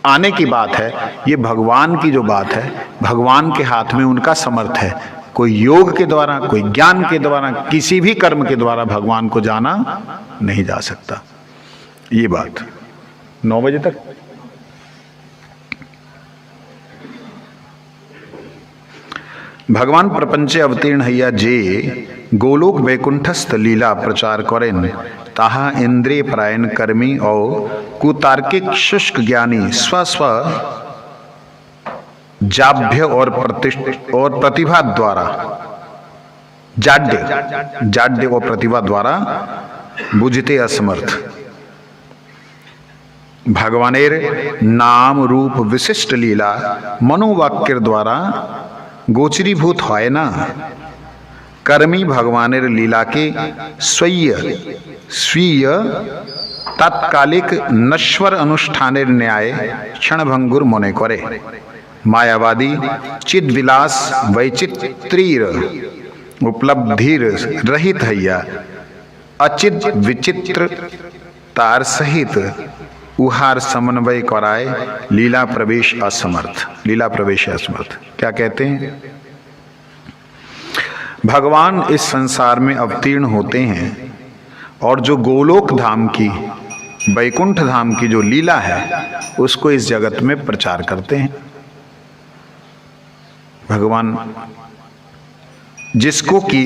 S1: आने की बात है, ये भगवान की जो बात है, भगवान के हाथ में उनका समर्थ है। कोई योग के द्वारा, कोई ज्ञान के द्वारा, किसी भी कर्म के द्वारा भगवान को जाना नहीं जा सकता। ये बात 9 बजे तक। भगवान प्रपंचे अवतीर्ण हैया जे गोलोक वैकुंठस्थ लीला प्रचार करें, ताहा इंद्रिय परायण कर्मी और कुतार्किक शुष्क ज्ञानी स्व जाभ्य और प्रतिभा द्वारा, जाड्य और प्रतिभा द्वारा बुझते असमर्थ। भगवानेर नाम रूप विशिष्ट लीला मनोवाक्य द्वारा गोचरीभूत है ना। कर्मी भगवानेर लीला के स्वीय तात्कालिक नश्वर अनुष्ठानेर न्याय क्षणभंगुर मने करे। मायावादी चिद विलास वैचित्रीर उपलब्धिर रहित हैया अचिद विचित्र तार सहित उहार समन्वय कराए लीला प्रवेश असमर्थ। लीला प्रवेश असमर्थ क्या कहते हैं? भगवान इस संसार में अवतीर्ण होते हैं और जो गोलोक धाम की, वैकुंठ धाम की जो लीला है उसको इस जगत में प्रचार करते हैं। भगवान जिसको कि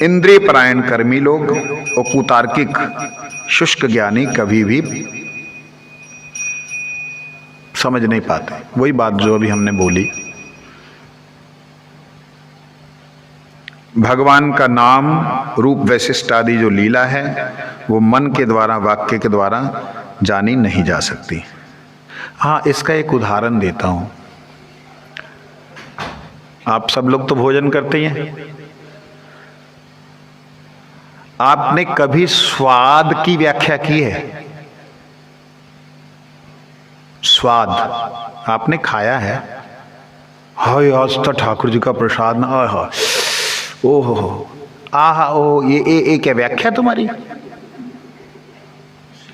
S1: इंद्रिय परायण कर्मी लोग और कुतार्किक शुष्क ज्ञानी कभी भी समझ नहीं पाते। वही बात जो अभी हमने बोली, भगवान का नाम रूप वैशिष्ट आदि जो लीला है वो मन के द्वारा, वाक्य के द्वारा जानी नहीं जा सकती। हाँ, इसका एक उदाहरण देता हूं। आप सब लोग तो भोजन करते हैं, आपने कभी स्वाद की व्याख्या की है? स्वाद आपने खाया है? हाय आज तो ठाकुर जी का प्रसाद ना, ओहो आहा ओ ये क्या व्याख्या तुम्हारी?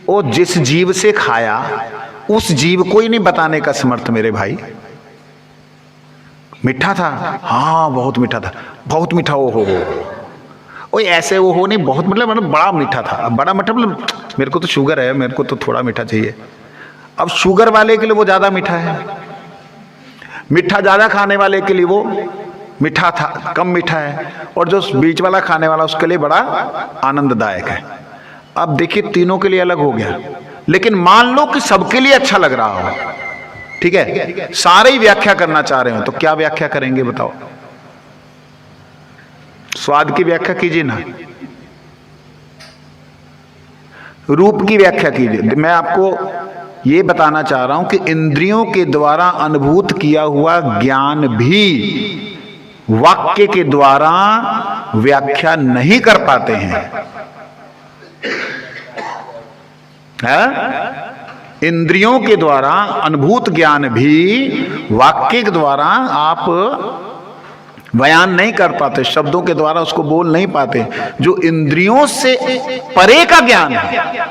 S1: ओ जिस जीव से खाया उस जीव को ही नहीं बताने का समर्थ मेरे भाई। मीठा था, हाँ बहुत मीठा था, बहुत मीठा, ओहो ओए ऐसे वो हो नहीं, बहुत मतलब बड़ा मीठा था। अब बड़ा मीठा मतलब मेरे को तो शुगर है, मेरे को तो थोड़ा मीठा चाहिए। अब शुगर वाले के लिए वो ज्यादा मीठा है, मीठा ज्यादा खाने वाले के लिए वो मीठा था कम मीठा है, और जो बीच वाला खाने वाला उसके लिए बड़ा आनंददायक है। अब देखिए तीनों के लिए अलग हो गया, लेकिन मान लो कि सबके लिए अच्छा लग रहा हो, ठीक है, सारे ही व्याख्या करना चाह रहे हो, तो क्या व्याख्या करेंगे बताओ? स्वाद की व्याख्या कीजिए ना, रूप की व्याख्या कीजिए। मैं आपको ये बताना चाह रहा हूं कि इंद्रियों के द्वारा अनुभूत किया हुआ ज्ञान भी वाक्य के द्वारा व्याख्या नहीं कर पाते हैं। इंद्रियों के द्वारा अनुभूत ज्ञान भी वाक्य के द्वारा आप बयान नहीं कर पाते, शब्दों के द्वारा उसको बोल नहीं पाते। जो इंद्रियों से परे का ज्ञान है,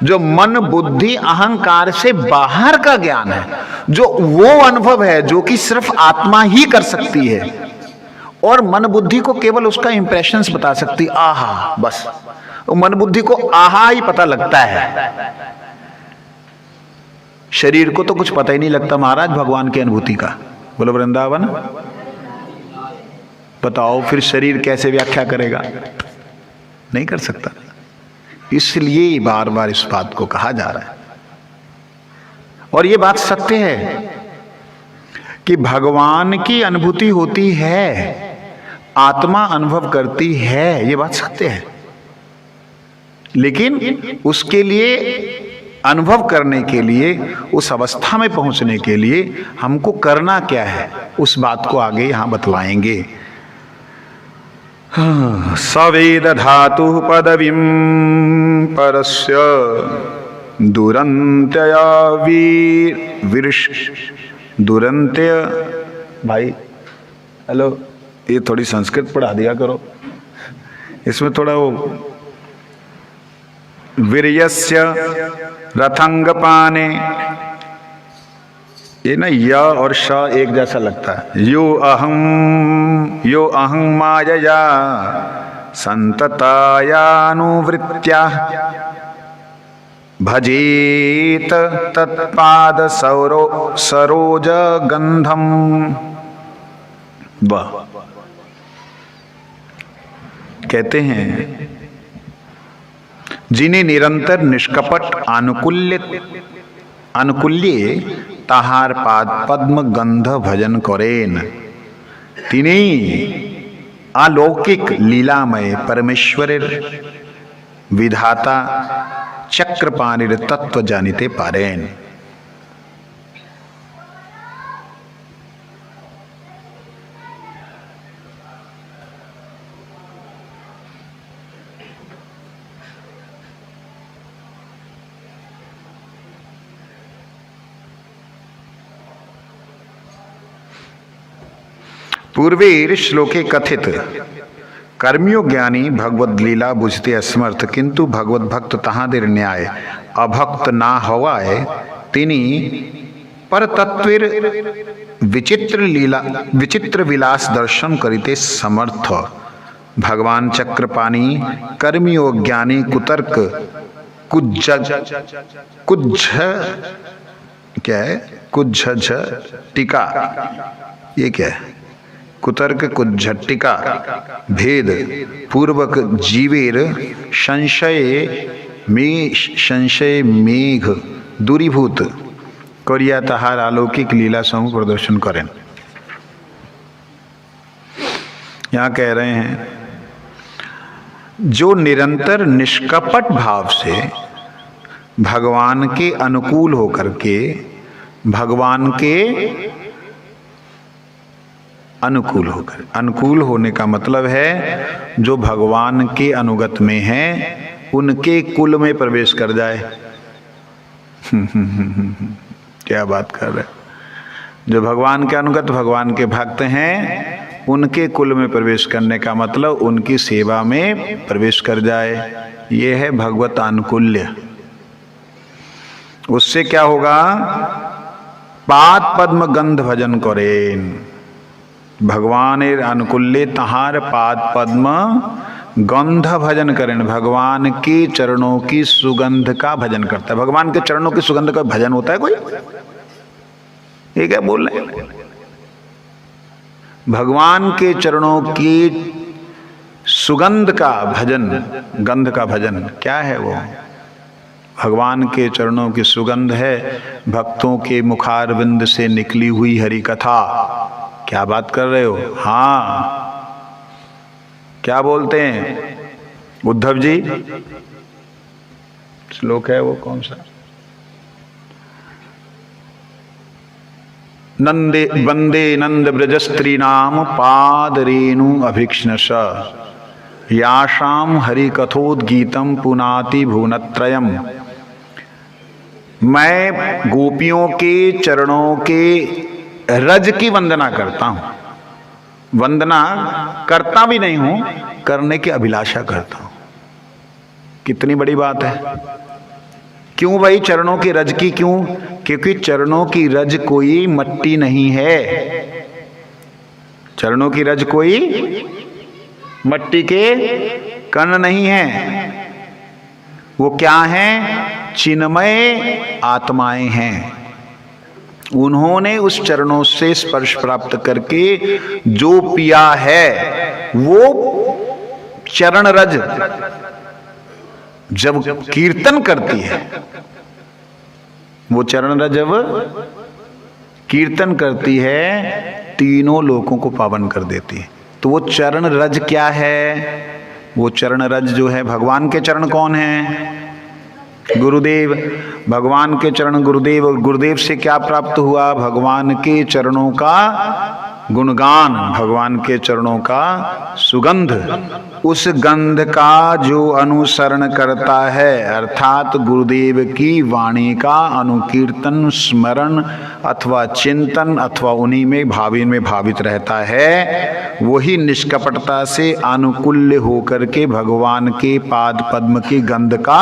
S1: जो मन बुद्धि अहंकार से बाहर का ज्ञान है, जो वो अनुभव है जो कि सिर्फ आत्मा ही कर सकती है और मन बुद्धि को केवल उसका इंप्रेशंस बता सकती। आहा, बस मन बुद्धि को आहा ही पता लगता है, शरीर को तो कुछ पता ही नहीं लगता महाराज भगवान की अनुभूति का। बोलो वृंदावन। बताओ फिर शरीर कैसे व्याख्या करेगा? नहीं कर सकता। इसलिए बार बार इस बात को कहा जा रहा है। और ये बात सत्य है कि भगवान की अनुभूति होती है, आत्मा अनुभव करती है, ये बात सत्य है। लेकिन उसके लिए, अनुभव करने के लिए, उस अवस्था में पहुंचने के लिए हमको करना क्या है, उस बात को आगे यहां बतलाएंगे। सवेद धातु पदवीं परस्य दुरंत्यया वीर्ष। दुरंत्य भाई, हेलो, ये थोड़ी संस्कृत पढ़ा दिया करो, इसमें थोड़ा वो वीर्यस्य रथंगपाने, ये ना य और श एक जैसा लगता है। यो अहं मायया संततायानुवृत्त्या भजेत तत्पाद सरोज गंधम। वाह। कहते हैं जिन्हें निरंतर निष्कपट अनुकूल्य ताहार पाद पद्म गंध भजन करेन, तिन्ही अलौकिक लीलामय परमेश्वरेर विधाता चक्रपाणिर तत्व जानिते पारेन। पूर्वेर श्लोके कथित कर्मियो ज्ञानी भगवद लीला बुझते असमर्थ, किंतु भगवत भक्त तहादेर न्याय अभक्त ना हवाए, तिनी पर तत्वीर विचित्र विलास दर्शन करिते समर्थ। भगवान चक्रपाणी कर्मियो ज्ञानी कुतर्क कुज्ज क्या है, कुज्झ टीका, ये क्या है? कुतर्क कुज्झट्टिका भेद पूर्वक जीवेर संशय मेघ दूरीभूत करिया तहार अलौकिक लीला समूह प्रदर्शन करें। यहाँ कह रहे हैं जो निरंतर निष्कपट भाव से भगवान के अनुकूल होकर के, भगवान के अनुकूल होने का मतलब है जो भगवान के अनुगत में है उनके कुल में प्रवेश कर जाए। क्या बात कर रहे? जो भगवान के अनुगत, भगवान के भक्त हैं, उनके कुल में प्रवेश करने का मतलब उनकी सेवा में प्रवेश कर जाए। ये है भगवत अनुकूल्य। उससे क्या होगा? पाद पद्म गंध भजन करें। भगवानेर अनुकूल्य तहार पाद पद्म गंध भजन करें। भगवान के चरणों की सुगंध का भजन करता है। भगवान के चरणों की सुगंध का भजन होता है कोई? ये क्या बोल रहे हैं? भगवान के चरणों की सुगंध का भजन, गंध का भजन क्या है वो? भगवान के चरणों की सुगंध है भक्तों के मुखारविंद से निकली हुई हरि कथा। क्या बात कर रहे हो? हाँ, क्या बोलते हैं उद्धव जी? श्लोक है वो कौन सा? नंदे वंदे नंद ब्रजस्त्रीणाम पाद रेणु अभिक्ष्णश याशाम हरिकथोद्गीतम पुनाति भुवनत्रयम। मैं गोपियों के चरणों के रज की वंदना करता हूं। वंदना करता भी नहीं हूं, करने की अभिलाषा करता हूं। कितनी बड़ी बात है। क्यों भाई चरणों की रज की? क्यों? क्योंकि चरणों की रज कोई मट्टी नहीं है। चरणों की रज कोई मट्टी के कण नहीं है। वो क्या है? चिन्मय आत्माएं हैं। उन्होंने उस चरणों से स्पर्श प्राप्त करके जो पिया है, वो चरण रज जब कीर्तन करती है, वो चरण रज जब कीर्तन करती है, तीनों लोकों को पावन कर देती है। तो वो चरण रज क्या है? वो चरण रज जो है, भगवान के चरण कौन है? गुरुदेव। भगवान के चरण गुरुदेव। और गुरुदेव से क्या प्राप्त हुआ? भगवान के चरणों का गुणगान, भगवान के चरणों का सुगंध। उस गंध का जो अनुसरण करता है, अर्थात गुरुदेव की वाणी का अनुकीर्तन, स्मरण अथवा चिंतन अथवा उन्हीं में भावित रहता है, वही निष्कपटता से अनुकूल्य होकर के भगवान के पाद पद्म की गंध का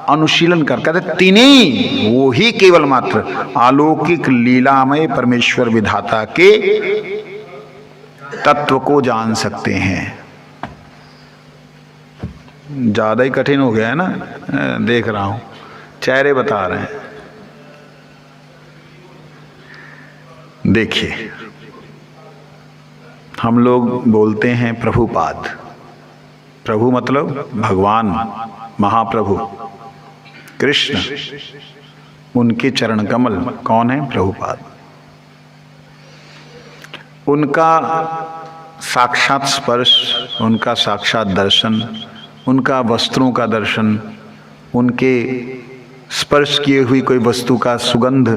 S1: अनुशीलन कर तिन्हीं वो ही केवल मात्र अलौकिक लीलामय परमेश्वर विधाता के तत्व को जान सकते हैं। ज्यादा ही कठिन हो गया है ना, देख रहा हूं चेहरे बता रहे हैं। देखिए, हम लोग बोलते हैं प्रभुपाद। प्रभु मतलब भगवान, महाप्रभु कृष्ण। उनके चरण कमल कौन है? प्रभुपाद। उनका साक्षात स्पर्श, उनका साक्षात दर्शन, उनका वस्त्रों का दर्शन, उनके स्पर्श किए हुई कोई वस्तु का सुगंध,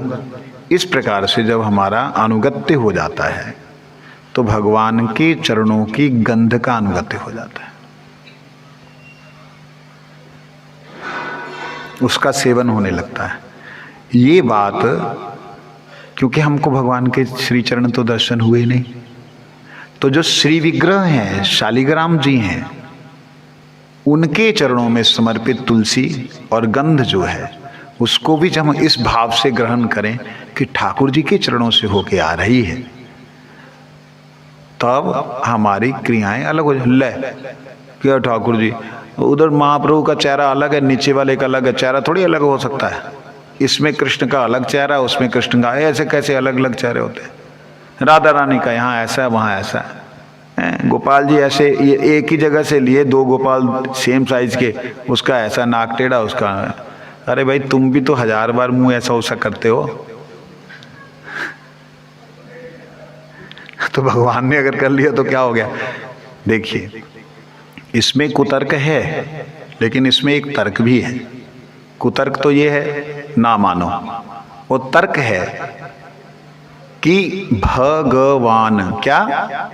S1: इस प्रकार से जब हमारा अनुगत्य हो जाता है तो भगवान के चरणों की गंध का अनुगत्य हो जाता है, उसका सेवन होने लगता है। ये बात, क्योंकि हमको भगवान के श्री चरण तो दर्शन हुए नहीं, तो जो श्री विग्रह हैं, शालिग्राम जी हैं, उनके चरणों में समर्पित तुलसी और गंध जो है, उसको भी जब हम इस भाव से ग्रहण करें कि ठाकुर जी के चरणों से होके आ रही है, तब हमारी क्रियाएं अलग हो जाए। ले क्या ठाकुर जी, उधर महाप्रभु का चेहरा अलग है, नीचे वाले का अलग है, चेहरा थोड़ी अलग हो सकता है। इसमें कृष्ण का अलग चेहरा, उसमें कृष्ण का, ऐसे कैसे अलग अलग चेहरे होते हैं? राधा रानी का यहाँ ऐसा है, वहाँ ऐसा है। गोपाल जी ऐसे, ये एक ही जगह से लिए दो गोपाल सेम साइज के, उसका ऐसा नाक टेढ़ा, उसका। अरे भाई, तुम भी तो 1000 बार मुंह ऐसा वैसा करते हो, तो भगवान ने अगर कर लिया तो क्या हो गया? देखिए, इसमें कुतर्क है, लेकिन इसमें एक तर्क भी है। कुतर्क तो ये है ना मानो, वो तर्क है कि भगवान, क्या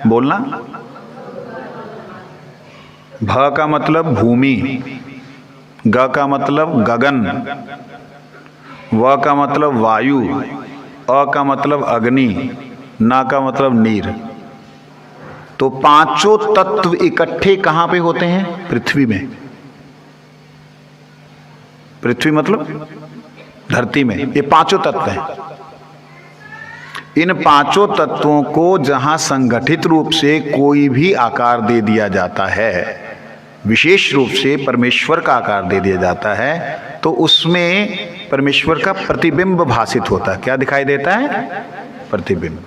S1: बोलना? भ का मतलब भूमि, ग का मतलब गगन, व का मतलब वायु, अ का मतलब अग्नि, ना का मतलब नीर। तो पांचों तत्व इकट्ठे कहां पे होते हैं? पृथ्वी में। पृथ्वी मतलब धरती में। ये पांचों तत्व हैं। इन पांचों तत्वों को जहां संगठित रूप से कोई भी आकार दे दिया जाता है, विशेष रूप से परमेश्वर का आकार दे दिया जाता है, तो उसमें परमेश्वर का प्रतिबिंब भासित होता है। क्या दिखाई देता है? प्रतिबिंब।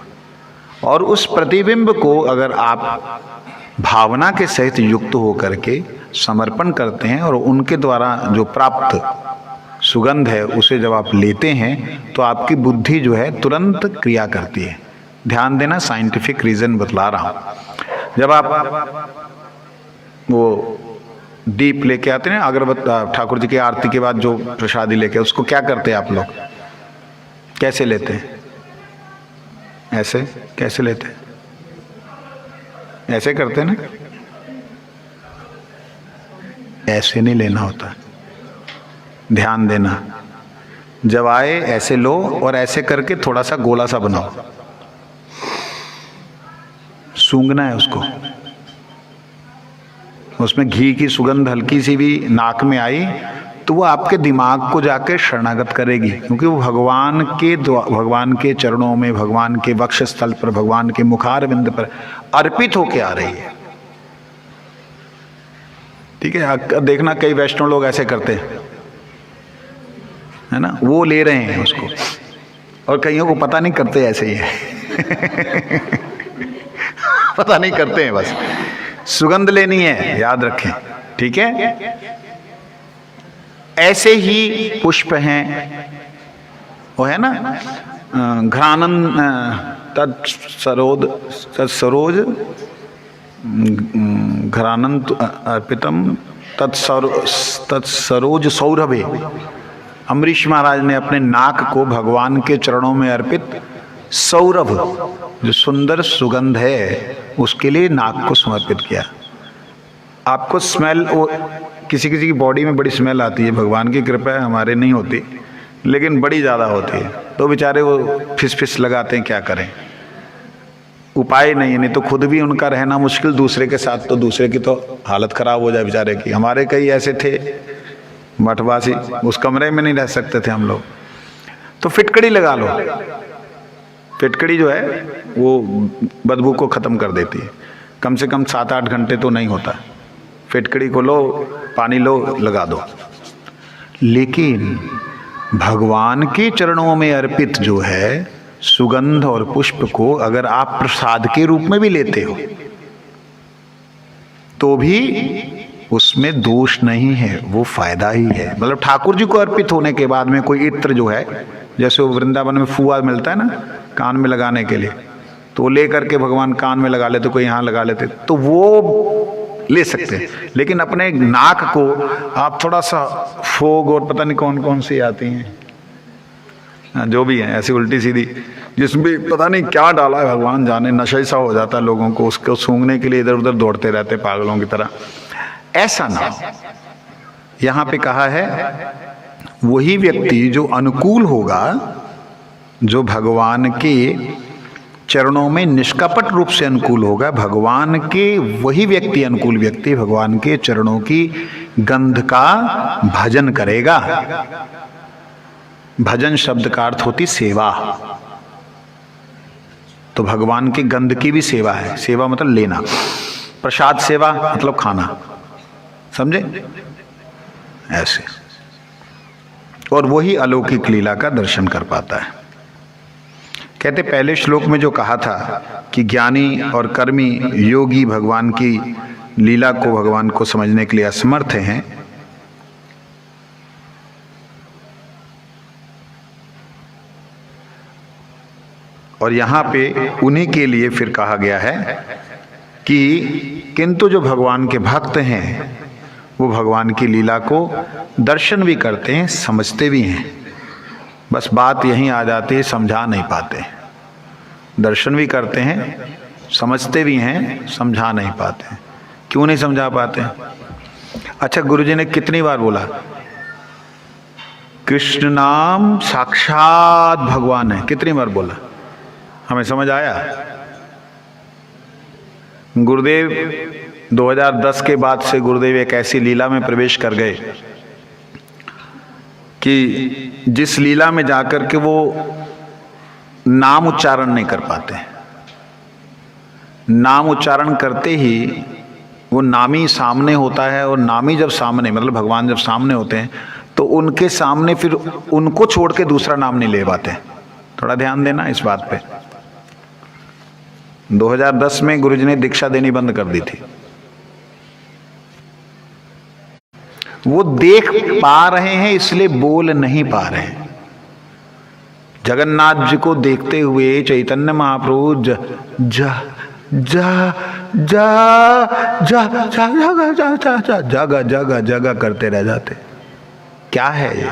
S1: और उस प्रतिबिंब को अगर आप भावना के सहित युक्त होकर के समर्पण करते हैं और उनके द्वारा जो प्राप्त सुगंध है उसे जब आप लेते हैं, तो आपकी बुद्धि जो है तुरंत क्रिया करती है। ध्यान देना, साइंटिफिक रीजन बतला रहा हूं। जब आप वो दीप लेके आते हैं, अगरबत्ती, ठाकुर जी की आरती के बाद जो प्रसादी लेके, उसको क्या करते हैं आप लोग? कैसे लेते हैं? ऐसे कैसे लेते? ऐसे करते ना, ऐसे नहीं लेना होता। ध्यान देना, जब आए ऐसे लो और ऐसे करके थोड़ा सा गोला सा बनाओ, सूंघना है उसको। उसमें घी की सुगंध हल्की सी भी नाक में आई तो वो आपके दिमाग को जाके शरणागत करेगी, क्योंकि वो भगवान के चरणों में, भगवान के वक्षस्थल पर, भगवान के मुखारविंद पर अर्पित होके आ रही है। ठीक है, देखना कई वैष्णव लोग ऐसे करते हैं, है ना, वो ले रहे हैं उसको, और कईयों को पता नहीं करते ऐसे ही है पता नहीं करते हैं, बस सुगंध लेनी है, याद रखें। ठीक है, ऐसे ही पुष्प हैं, वो है ना, घ्राणन तत्सरोज घ्राणन अर्पितम तत्सरोज सौरभे। अम्बरीश महाराज ने अपने नाक को भगवान के चरणों में अर्पित सौरभ, जो सुंदर सुगंध है, उसके लिए नाक को समर्पित किया। आपको स्मेल, वो किसी किसी की बॉडी में बड़ी स्मेल आती है, भगवान की कृपा है, हमारे नहीं होती, लेकिन बड़ी ज़्यादा होती है, तो बेचारे वो फिस फिस लगाते हैं, क्या करें, उपाय नहीं है। नहीं तो खुद भी उनका रहना मुश्किल, दूसरे के साथ तो दूसरे की तो हालत खराब हो जाए बेचारे की। हमारे कई ऐसे थे मठवासी, उस कमरे में नहीं रह सकते थे हम लोग, तो फिटकड़ी लगा लो। फिटकड़ी जो है वो बदबू को ख़त्म कर देती है, कम से कम 7-8 घंटे तो नहीं होता। फिटकड़ी को लो, पानी लो, लगा दो। लेकिन भगवान के चरणों में अर्पित जो है सुगंध और पुष्प को अगर आप प्रसाद के रूप में भी लेते हो तो भी उसमें दोष नहीं है, वो फायदा ही है। मतलब ठाकुर जी को अर्पित होने के बाद में कोई इत्र जो है, जैसे वो वृंदावन में फुआ मिलता है ना कान में लगाने के लिए, तो ले करके भगवान कान में लगा लेते, कोई यहाँ लगा लेते, तो वो ले सकते हैं। लेकिन अपने नाक को आप थोड़ा सा फोग और पता नहीं कौन कौन सी आती हैं, जो भी है ऐसी उल्टी सीधी, जिसमें पता नहीं क्या डाला है भगवान जाने, नशा सा हो जाता है लोगों को, उसको सूंघने के लिए इधर उधर दौड़ते रहते पागलों की तरह। ऐसा ना, यहाँ पे कहा है वही व्यक्ति जो अनुकूल होगा, जो भगवान के चरणों में निष्कपट रूप से अनुकूल होगा, भगवान के वही व्यक्ति, अनुकूल व्यक्ति भगवान के चरणों की गंध का भजन करेगा। भजन शब्द का अर्थ होती सेवा, तो भगवान की गंध की भी सेवा है। सेवा मतलब लेना, प्रसाद सेवा मतलब खाना, समझे ऐसे। और वही अलौकिक लीला का दर्शन कर पाता है। कहते पहले श्लोक में जो कहा था कि ज्ञानी और कर्मी योगी भगवान की लीला को, भगवान को समझने के लिए असमर्थ हैं, और यहाँ पे उन्हीं के लिए फिर कहा गया है कि किंतु जो भगवान के भक्त हैं वो भगवान की लीला को दर्शन भी करते हैं, समझते भी हैं। बस बात यहीं आ जाती है, समझा नहीं पाते। दर्शन भी करते हैं, समझते भी हैं, समझा नहीं पाते। क्यों नहीं समझा पाते? अच्छा, गुरुजी ने कितनी बार बोला कृष्ण नाम साक्षात भगवान है, कितनी बार बोला? हमें समझ आया? गुरुदेव 2010 के बाद से गुरुदेव एक ऐसी लीला में प्रवेश कर गए कि जिस लीला में जाकर के वो नाम उच्चारण नहीं कर पाते। नाम उच्चारण करते ही वो नामी सामने होता है, और नामी जब सामने, मतलब भगवान जब सामने होते हैं, तो उनके सामने फिर उनको छोड़ के दूसरा नाम नहीं ले पाते। थोड़ा ध्यान देना इस बात पे। 2010 में गुरुजी ने दीक्षा देनी बंद कर दी थी। वो देख पा रहे हैं इसलिए बोल नहीं पा रहे हैं। जगन्नाथ जी को देखते हुए चैतन्य महाप्रभु जगा करते रह जाते। क्या है ये?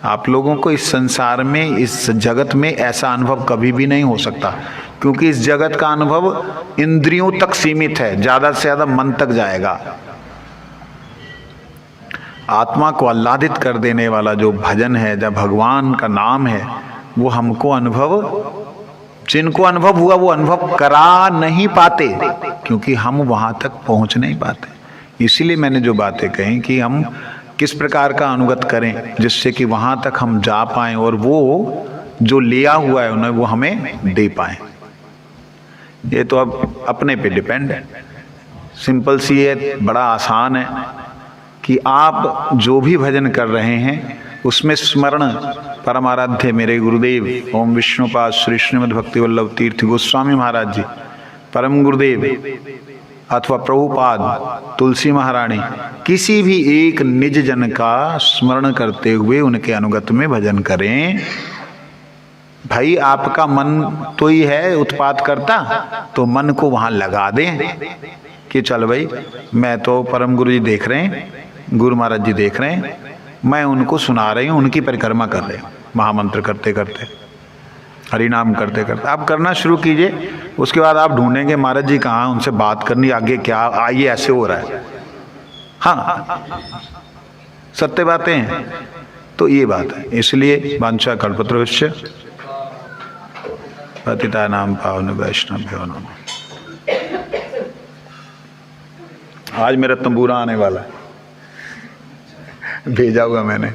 S1: आप लोगों को इस संसार में, इस जगत में ऐसा अनुभव कभी भी नहीं हो सकता, क्योंकि इस जगत का अनुभव इंद्रियों तक सीमित है, ज्यादा से ज्यादा मन तक जाएगा। आत्मा को आह्लादित कर देने वाला जो भजन है, जब भगवान का नाम है, वो हमको अनुभव, जिनको अनुभव हुआ वो अनुभव करा नहीं पाते, क्योंकि हम वहां तक पहुंच नहीं पाते। इसीलिए मैंने जो बातें कही कि हम किस प्रकार का अनुगत करें जिससे कि वहां तक हम जा पाएं और वो जो लिया हुआ है उन्हें वो हमें दे पाएं। ये तो अब अपने पे डिपेंड है। सिंपल सी है, बड़ा आसान है कि आप जो भी भजन कर रहे हैं उसमें स्मरण परमाराध्य मेरे गुरुदेव ओम विष्णुपाद श्री श्रीमद् भक्ति वल्लभ तीर्थ गोस्वामी महाराज जी, परम गुरुदेव अथवा प्रभुपाद, तुलसी महारानी, किसी भी एक निज जन का स्मरण करते हुए उनके अनुगत में भजन करें। भाई आपका मन तो ही है उत्पात करता, तो मन को वहां लगा दें कि चल भाई मैं तो परम गुरु जी देख रहे हैं, गुरु महाराज जी देख रहे हैं, मैं उनको सुना रही हूँ, उनकी परिक्रमा कर रहे हूँ, महामंत्र करते करते, हरि नाम करते करते। आप करना शुरू कीजिए, उसके बाद आप ढूंढेंगे महाराज जी कहाँ, उनसे बात करनी, आगे क्या, आइए ऐसे हो रहा है। हाँ, सत्य बातें हैं। तो ये बात है, इसलिए वांछा कल्पतरुश्च पतितानां पावन वैष्णवभ्यो नमः। आज मेरा तंबूरा आने वाला है, भेजा हुआ मैंने।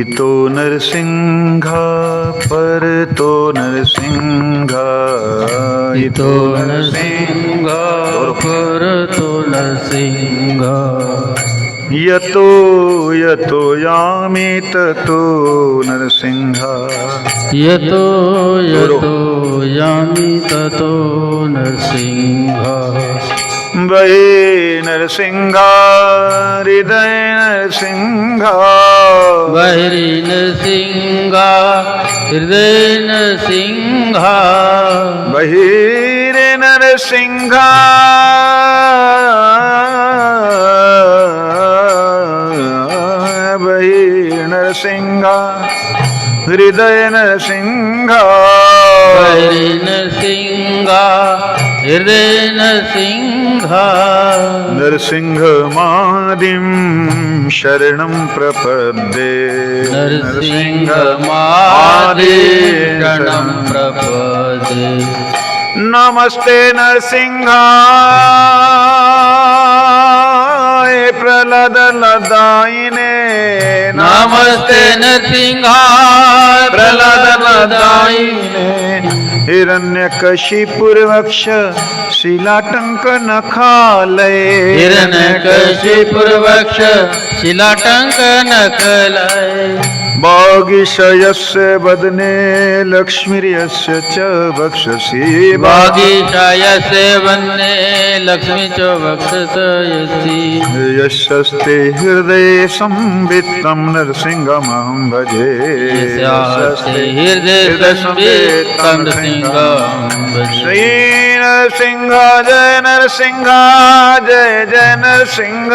S1: तो नरसिंह पर तो नरसिंह,
S3: तो नरसिंह पर तो नरसिंह,
S1: यतो यतो यामि ततो नरसिंह,
S3: यतो यतो यामि ततो नरसिंह,
S1: वै नरसिंह हृदय नरसिंह,
S3: बहिरी नरसिंह हृदय नरसिंह,
S1: बहिरे नरसिंह बहिर नरसिंह हृदय नरसिंह,
S3: बहिरी नरसिंह हृदय नरसिंह,
S1: नरसिंह मादिं शरणं प्रपद्ये,
S3: नरसिंह मादि शरणं प्रपद्ये,
S1: नमस्ते नरसिंहाय प्रहलाद लदायिने,
S3: नमस्ते नरसिंहाय
S1: प्रहलाद लदायिने, हिरण्यकशिपुर्वक्ष शिलाटंक नखालय,
S3: हिरण्यकशिपुर्वक्ष शिलाटंक नखलय,
S1: वागीशयस्य वदने लक्ष्मीर्यस्य च वक्षसि,
S3: वागीशायस्य वदने लक्ष्मी च वक्षसि,
S1: यशस्ते हृदये संवित्तं नरसिंहमहं भजे,
S3: यस्यास्ते हृदये संवित्तं नरसिंहं भजे।
S1: श्री नरसिंह जय नरसिंह जय जय नरसिंह,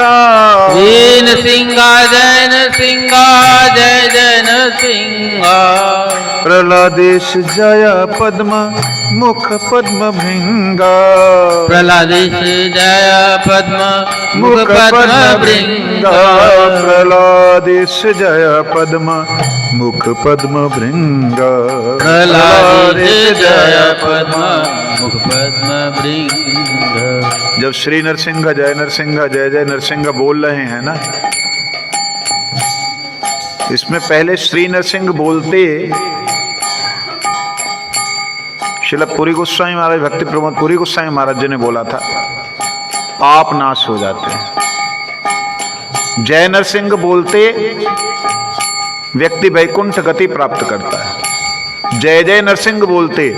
S3: श्री नरसिंह जय नरसिंह जय जय नरसिंह,
S1: प्रहलादेश जय पद्म मुख पद्म भृंग,
S3: प्रहलादेश जय पद्म मुख पद्म भृंग,
S1: प्रहलादेश जय पद्म मुख पद्म भृंग,
S3: प्रहलादेश जय पद्म मुख पद्म भृंग।
S1: जब श्री नरसिंह जय जय नरसिंह बोल रहे हैं ना, इसमें पहले श्री नरसिंह बोलते श्रील पुरी गोस्वामी महाराज, भक्ति प्रमोद पुरी गोस्वामी महाराज जी ने बोला था, पाप नाश हो जाते हैं। जय नरसिंह बोलते व्यक्ति वैकुंठ गति प्राप्त करता है। जय जय नरसिंह बोलते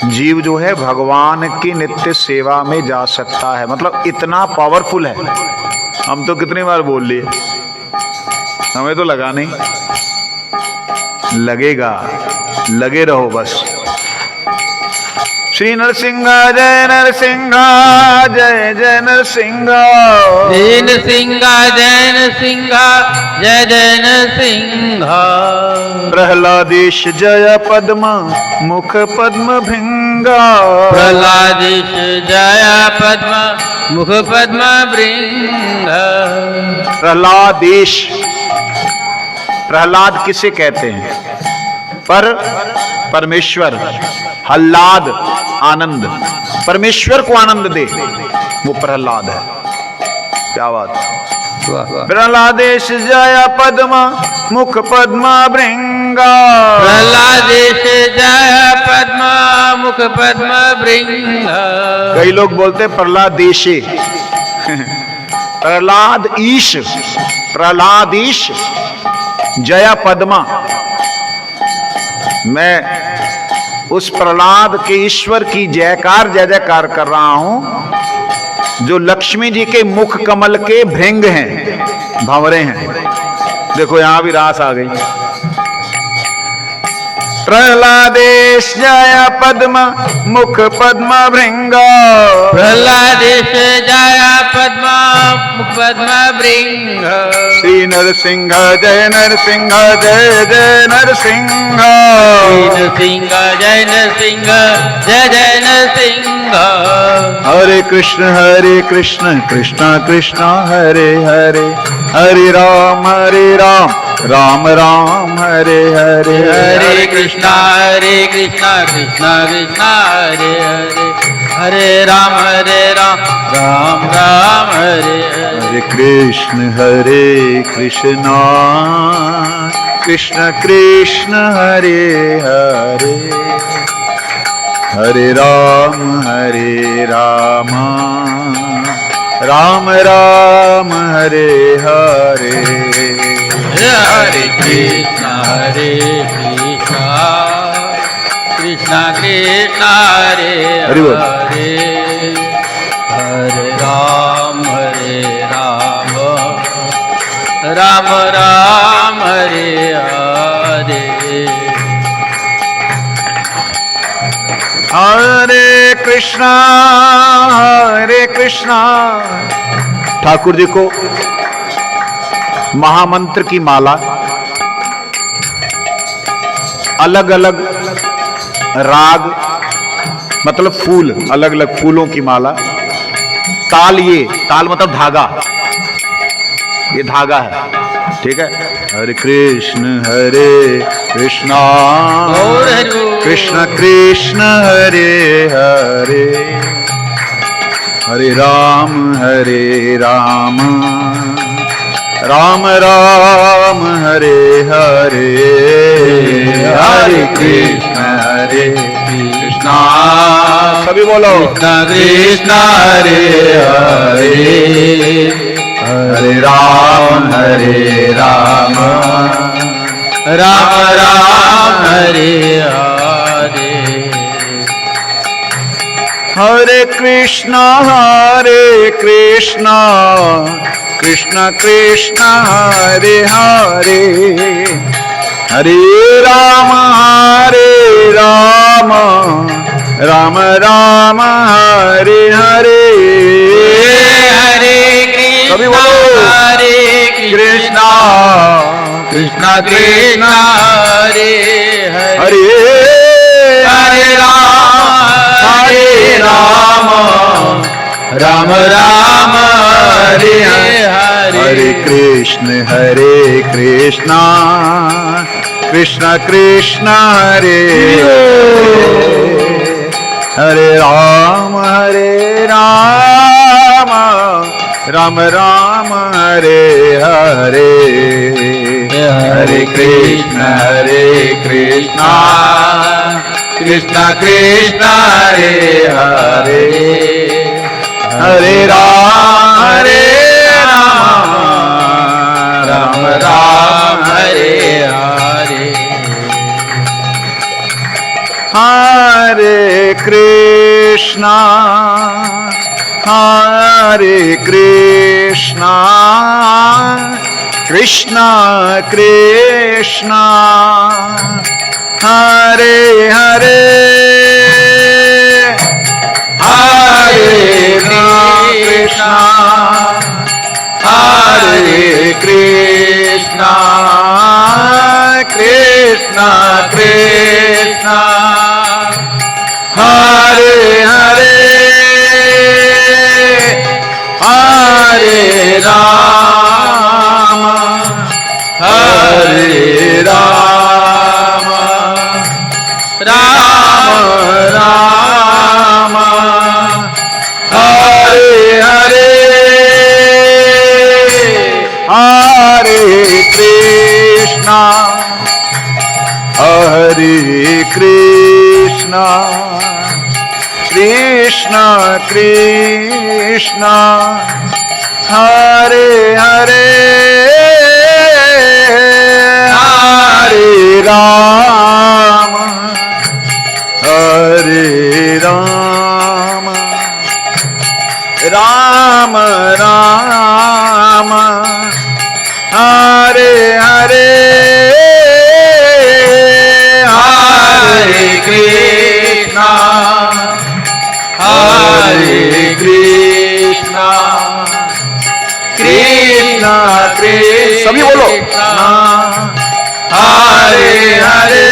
S1: जीव जो है भगवान की नित्य सेवा में जा सकता है। मतलब इतना पावरफुल है। हम तो कितनी बार बोल लिए, हमें तो लगा नहीं, लगेगा, लगे रहो बस। श्री नरसिंह जय नरसिंह जय जय नरसिंह,
S3: श्री नरसिंह जय नरसिंह जय जय नरसिंह।
S1: प्रहलादेश जय पद्म मुख पद्म भृंगा,
S3: प्रहलादेश जय पद्म मुख पद्म भृंग।
S1: प्रहलादेश, प्रहलाद किसे कहते हैं? परमेश्वर, हल्लाद आनंद, परमेश्वर को आनंद दे, वो प्रहलाद है। क्या बात है। प्रहलादेश जय पद्म मुख पद्म भृंगा,
S3: प्रहलादेश जय पद्म मुख पद्म भृंग।
S1: कई लोग बोलते प्रहलादेशे, प्रहलाद ईश, प्रहलादीश जया पद्मा। मैं उस प्रहलाद के ईश्वर की जयकार जय जयकार कर रहा हूं जो लक्ष्मी जी के मुख कमल के भृंग हैं, भंवरे हैं। देखो यहां भी रास आ गई। प्रहलादेश जय पद्म मुख पद्म भृंगा,
S3: प्रहलादेश जय पद्म मुख पद्म भृंग।
S1: श्री नरसिंह जय नरसिंह जय जय नरसिंह,
S3: श्री नरसिंह जय नरसिंह जय जय नरसिंह।
S1: हरे कृष्ण कृष्ण कृष्ण हरे हरे, हरे राम राम राम हरे हरे,
S3: हरे कृष्णा कृष्णा कृष्णा हरे हरे, हरे राम राम राम हरे हरे।
S1: हरे कृष्ण कृष्ण कृष्ण हरे हरे, हरे राम राम राम हरे हरे।
S3: हरे कृष्णा कृष्णा कृष्णा हरे हरे, हरे राम राम राम हरे हरे।
S1: हरे कृष्णा। ठाकुर जी को महामंत्र की माला, अलग अलग राग मतलब फूल, अलग अलग फूलों की माला, ताल, ये ताल मतलब धागा, ये धागा है, ठीक है। हरे कृष्ण कृष्ण कृष्ण हरे हरे, हरे राम राम राम हरे हरे, हरे कृष्ण कृष्ण। सभी बोलो
S3: कृष्ण हरे हरे,
S1: हरे राम
S3: राम राम हरे हरे।
S1: हरे कृष्ण कृष्ण कृष्ण हरे हरे, हरे राम राम राम हरे हरे,
S3: हरे कृष्ण कृष्ण कृष्ण कृष्ण हरे हरे,
S1: हरे राम राम राम हरे हरे, हरे कृष्ण कृष्ण कृष्ण हरे हरे, राम राम राम हरे हरे, हरे कृष्ण कृष्ण कृष्ण हरे हरे, हरे Ram Ram Ram Hare Hare. Hare Krishna, Hare Krishna, Krishna Krishna, Hare Hare, Hare Krishna, Hare Krishna, Krishna Krishna, Hare Hare, Hare Rama, Hare Rama, Rama Rama, Hare Hare, Hare Krishna, Hare Krishna, Krishna Krishna, Hare Hare, Hare Rama, Hare Rama, Rama Rama, Hare Hare, Hare Krishna, Hare Krishna, Krishna Krishna, सभी बोलो, Hare Hare,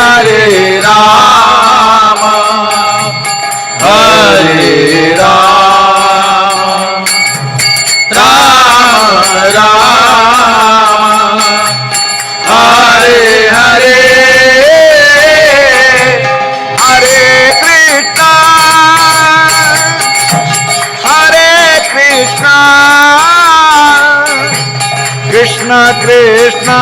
S1: Hare Rama, Hare Rama, Rama Rama, Hare Hare, Hare Krishna, Hare Krishna, Krishna Krishna,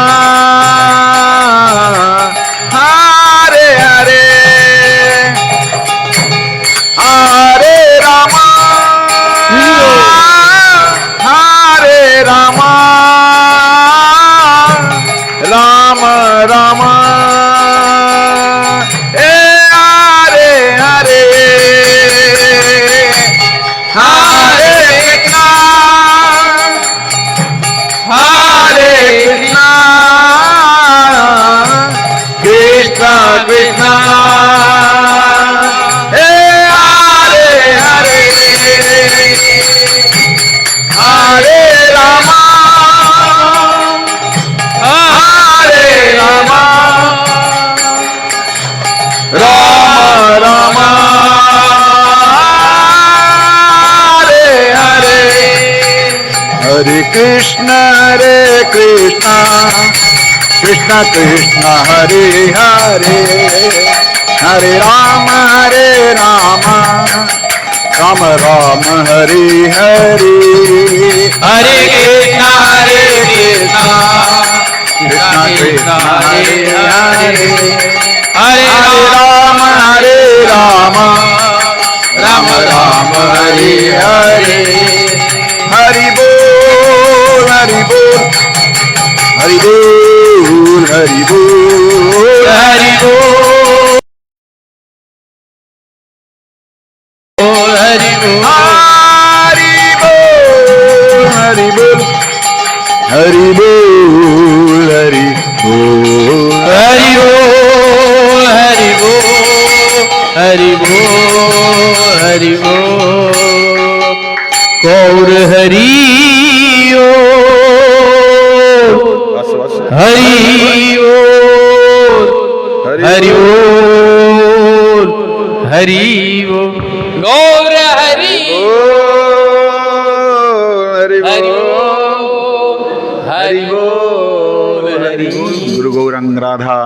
S1: Hare Hare, Hare Rama, Hare Rama, Rama Rama, Hare Hare, Hare Krishna, Hare Krishna, Krishna Krishna, Hare Hare, Hare Rama, Hare Rama, Rama Rama, Hare Hare, Hare Krishna, Krishna Krishna, Hare Hare, Hare Rama, Rama Rama, Hare Hare, Hare Krishna, Krishna Krishna, Hare Hare, Hare Rama, Rama Rama, Hare Hare, Hari Bol, Hari Bol, Hari Bol, Hari Bol, Hari Bol, Hari Bol, Hari Bol, Hari Bol, Hari Bol, Hari Bol, Hari Bol, Hari Bol, Hari Bol, Gaur Hari Hari Bol, Hari Bol, Hari Bol, Gaur Hari Hari Bol, Hari Bol, Hari Bol। गुरु गौरंग राधा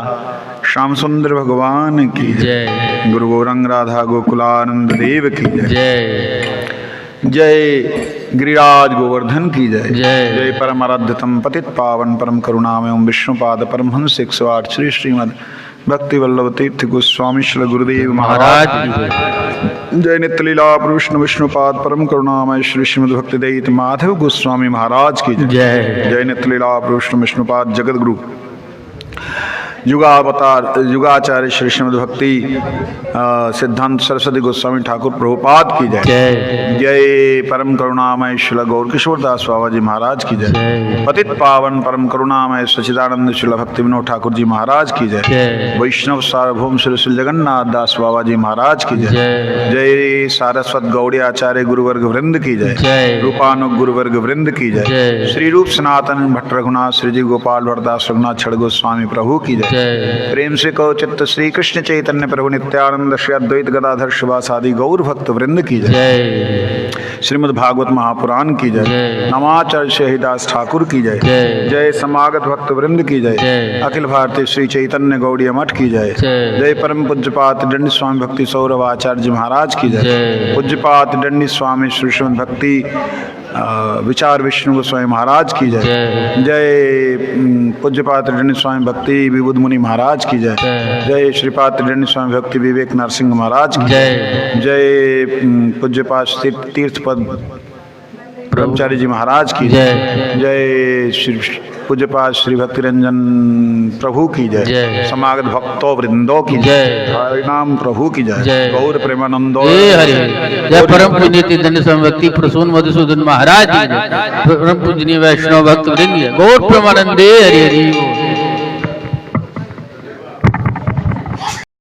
S1: श्याम सुंदर भगवान की जय, गुरु गौरंग राधा गोकुलानंद देव की जय, जय गिरिराज गोवर्धन की जय, जय परम आराध्यतम पतित पावन परम करुणामय विष्णुपाद परमहंस 108 श्री श्रीमद भक्ति वल्लभ तीर्थ गोस्वामी श्री गुरुदेव महाराज, जय नित्य लीला कृष्ण विष्णुपाद परम करुणामय श्री श्रीमद भक्ति दयित माधव गोस्वामी महाराज की जय, जय नित्य लीला कृष्ण विष्णुपाद जगत गुरु युगाचार्य श्री श्रीमद् भक्ति सिद्धांत सरस्वती गोस्वामी ठाकुर प्रभुपाद की जय।
S3: जय
S1: जय परम करुणामय श्रील गौर किशोर दास बाबा जी महाराज की जय। पतित पावन परम करुणामय सच्चिदानंद श्रील भक्ति विनोद ठाकुर जी महाराज की जय।
S3: जय
S1: वैष्णव सार्वभौम श्री श्री जगन्नाथ दास बाबा जी महाराज की जय। जय सारस्वत गौड़ी आचार्य गुरुवर्ग वृंद की जय।
S3: जय
S1: रूपानुग गुरुवर्ग वृंद की जय।
S3: जय
S1: श्री रूप सनातन भट्ट रघुनाथ श्री जी गोपाल वरदास रघुनाथ छड़ गोस्वामी प्रभु की जय।
S3: जय
S1: प्रेम से कहो चित्त श्री कृष्ण चैतन्य प्रभु नित्यानंद श्री अद्वैत गदाधर शिवासादि गौर भक्त वृंद की जय।
S3: जय
S1: श्रीमद् भागवत महापुराण की जय।
S3: जय।
S1: नमाचार्य शहीदास ठाकुर की जय।
S3: जय।
S1: जय समागत भक्त वृंद की जय।
S3: जय।
S1: अखिल भारतीय श्री चैतन्य गौड़ीय मठ की जय।
S3: जय।
S1: जय परम पूज्यपात दंडी स्वामी भक्ति सौरभ आचार्य जी महाराज की जय।
S3: जय।
S1: पूज्यपात दंडी स्वामी श्री श्रीमद् भक्ति विचार विष्णु गोस्वामी महाराज की जय।
S3: जय।
S1: जय पूज्यपात दंडी स्वामी भक्ति विबुध मुनि महाराज की जय।
S3: जय।
S1: जय श्रीपात दंडी स्वामी भक्ति विवेक नरसिंह महाराज की
S3: जय।
S1: जय पूज्यपात तीर्थ पद ब्रह्मचारी जी महाराज की
S3: जय।
S1: जय श्री पूज्यपात श्री भक्ति रंजन प्रभु की जय।
S3: जय।
S1: समागत भक्तों वृंदों की
S3: जय।
S1: हरिनाम प्रभु की जय।
S3: जय।
S1: गौर प्रेमानंदो
S3: जय हरि जय परम पुण्य दंड संभक्ति प्रसून मधुसूदन महाराज की जय। परम पूजनीय वैष्णव भक्त वृंद गौर प्रेमानंदे हरि हरि।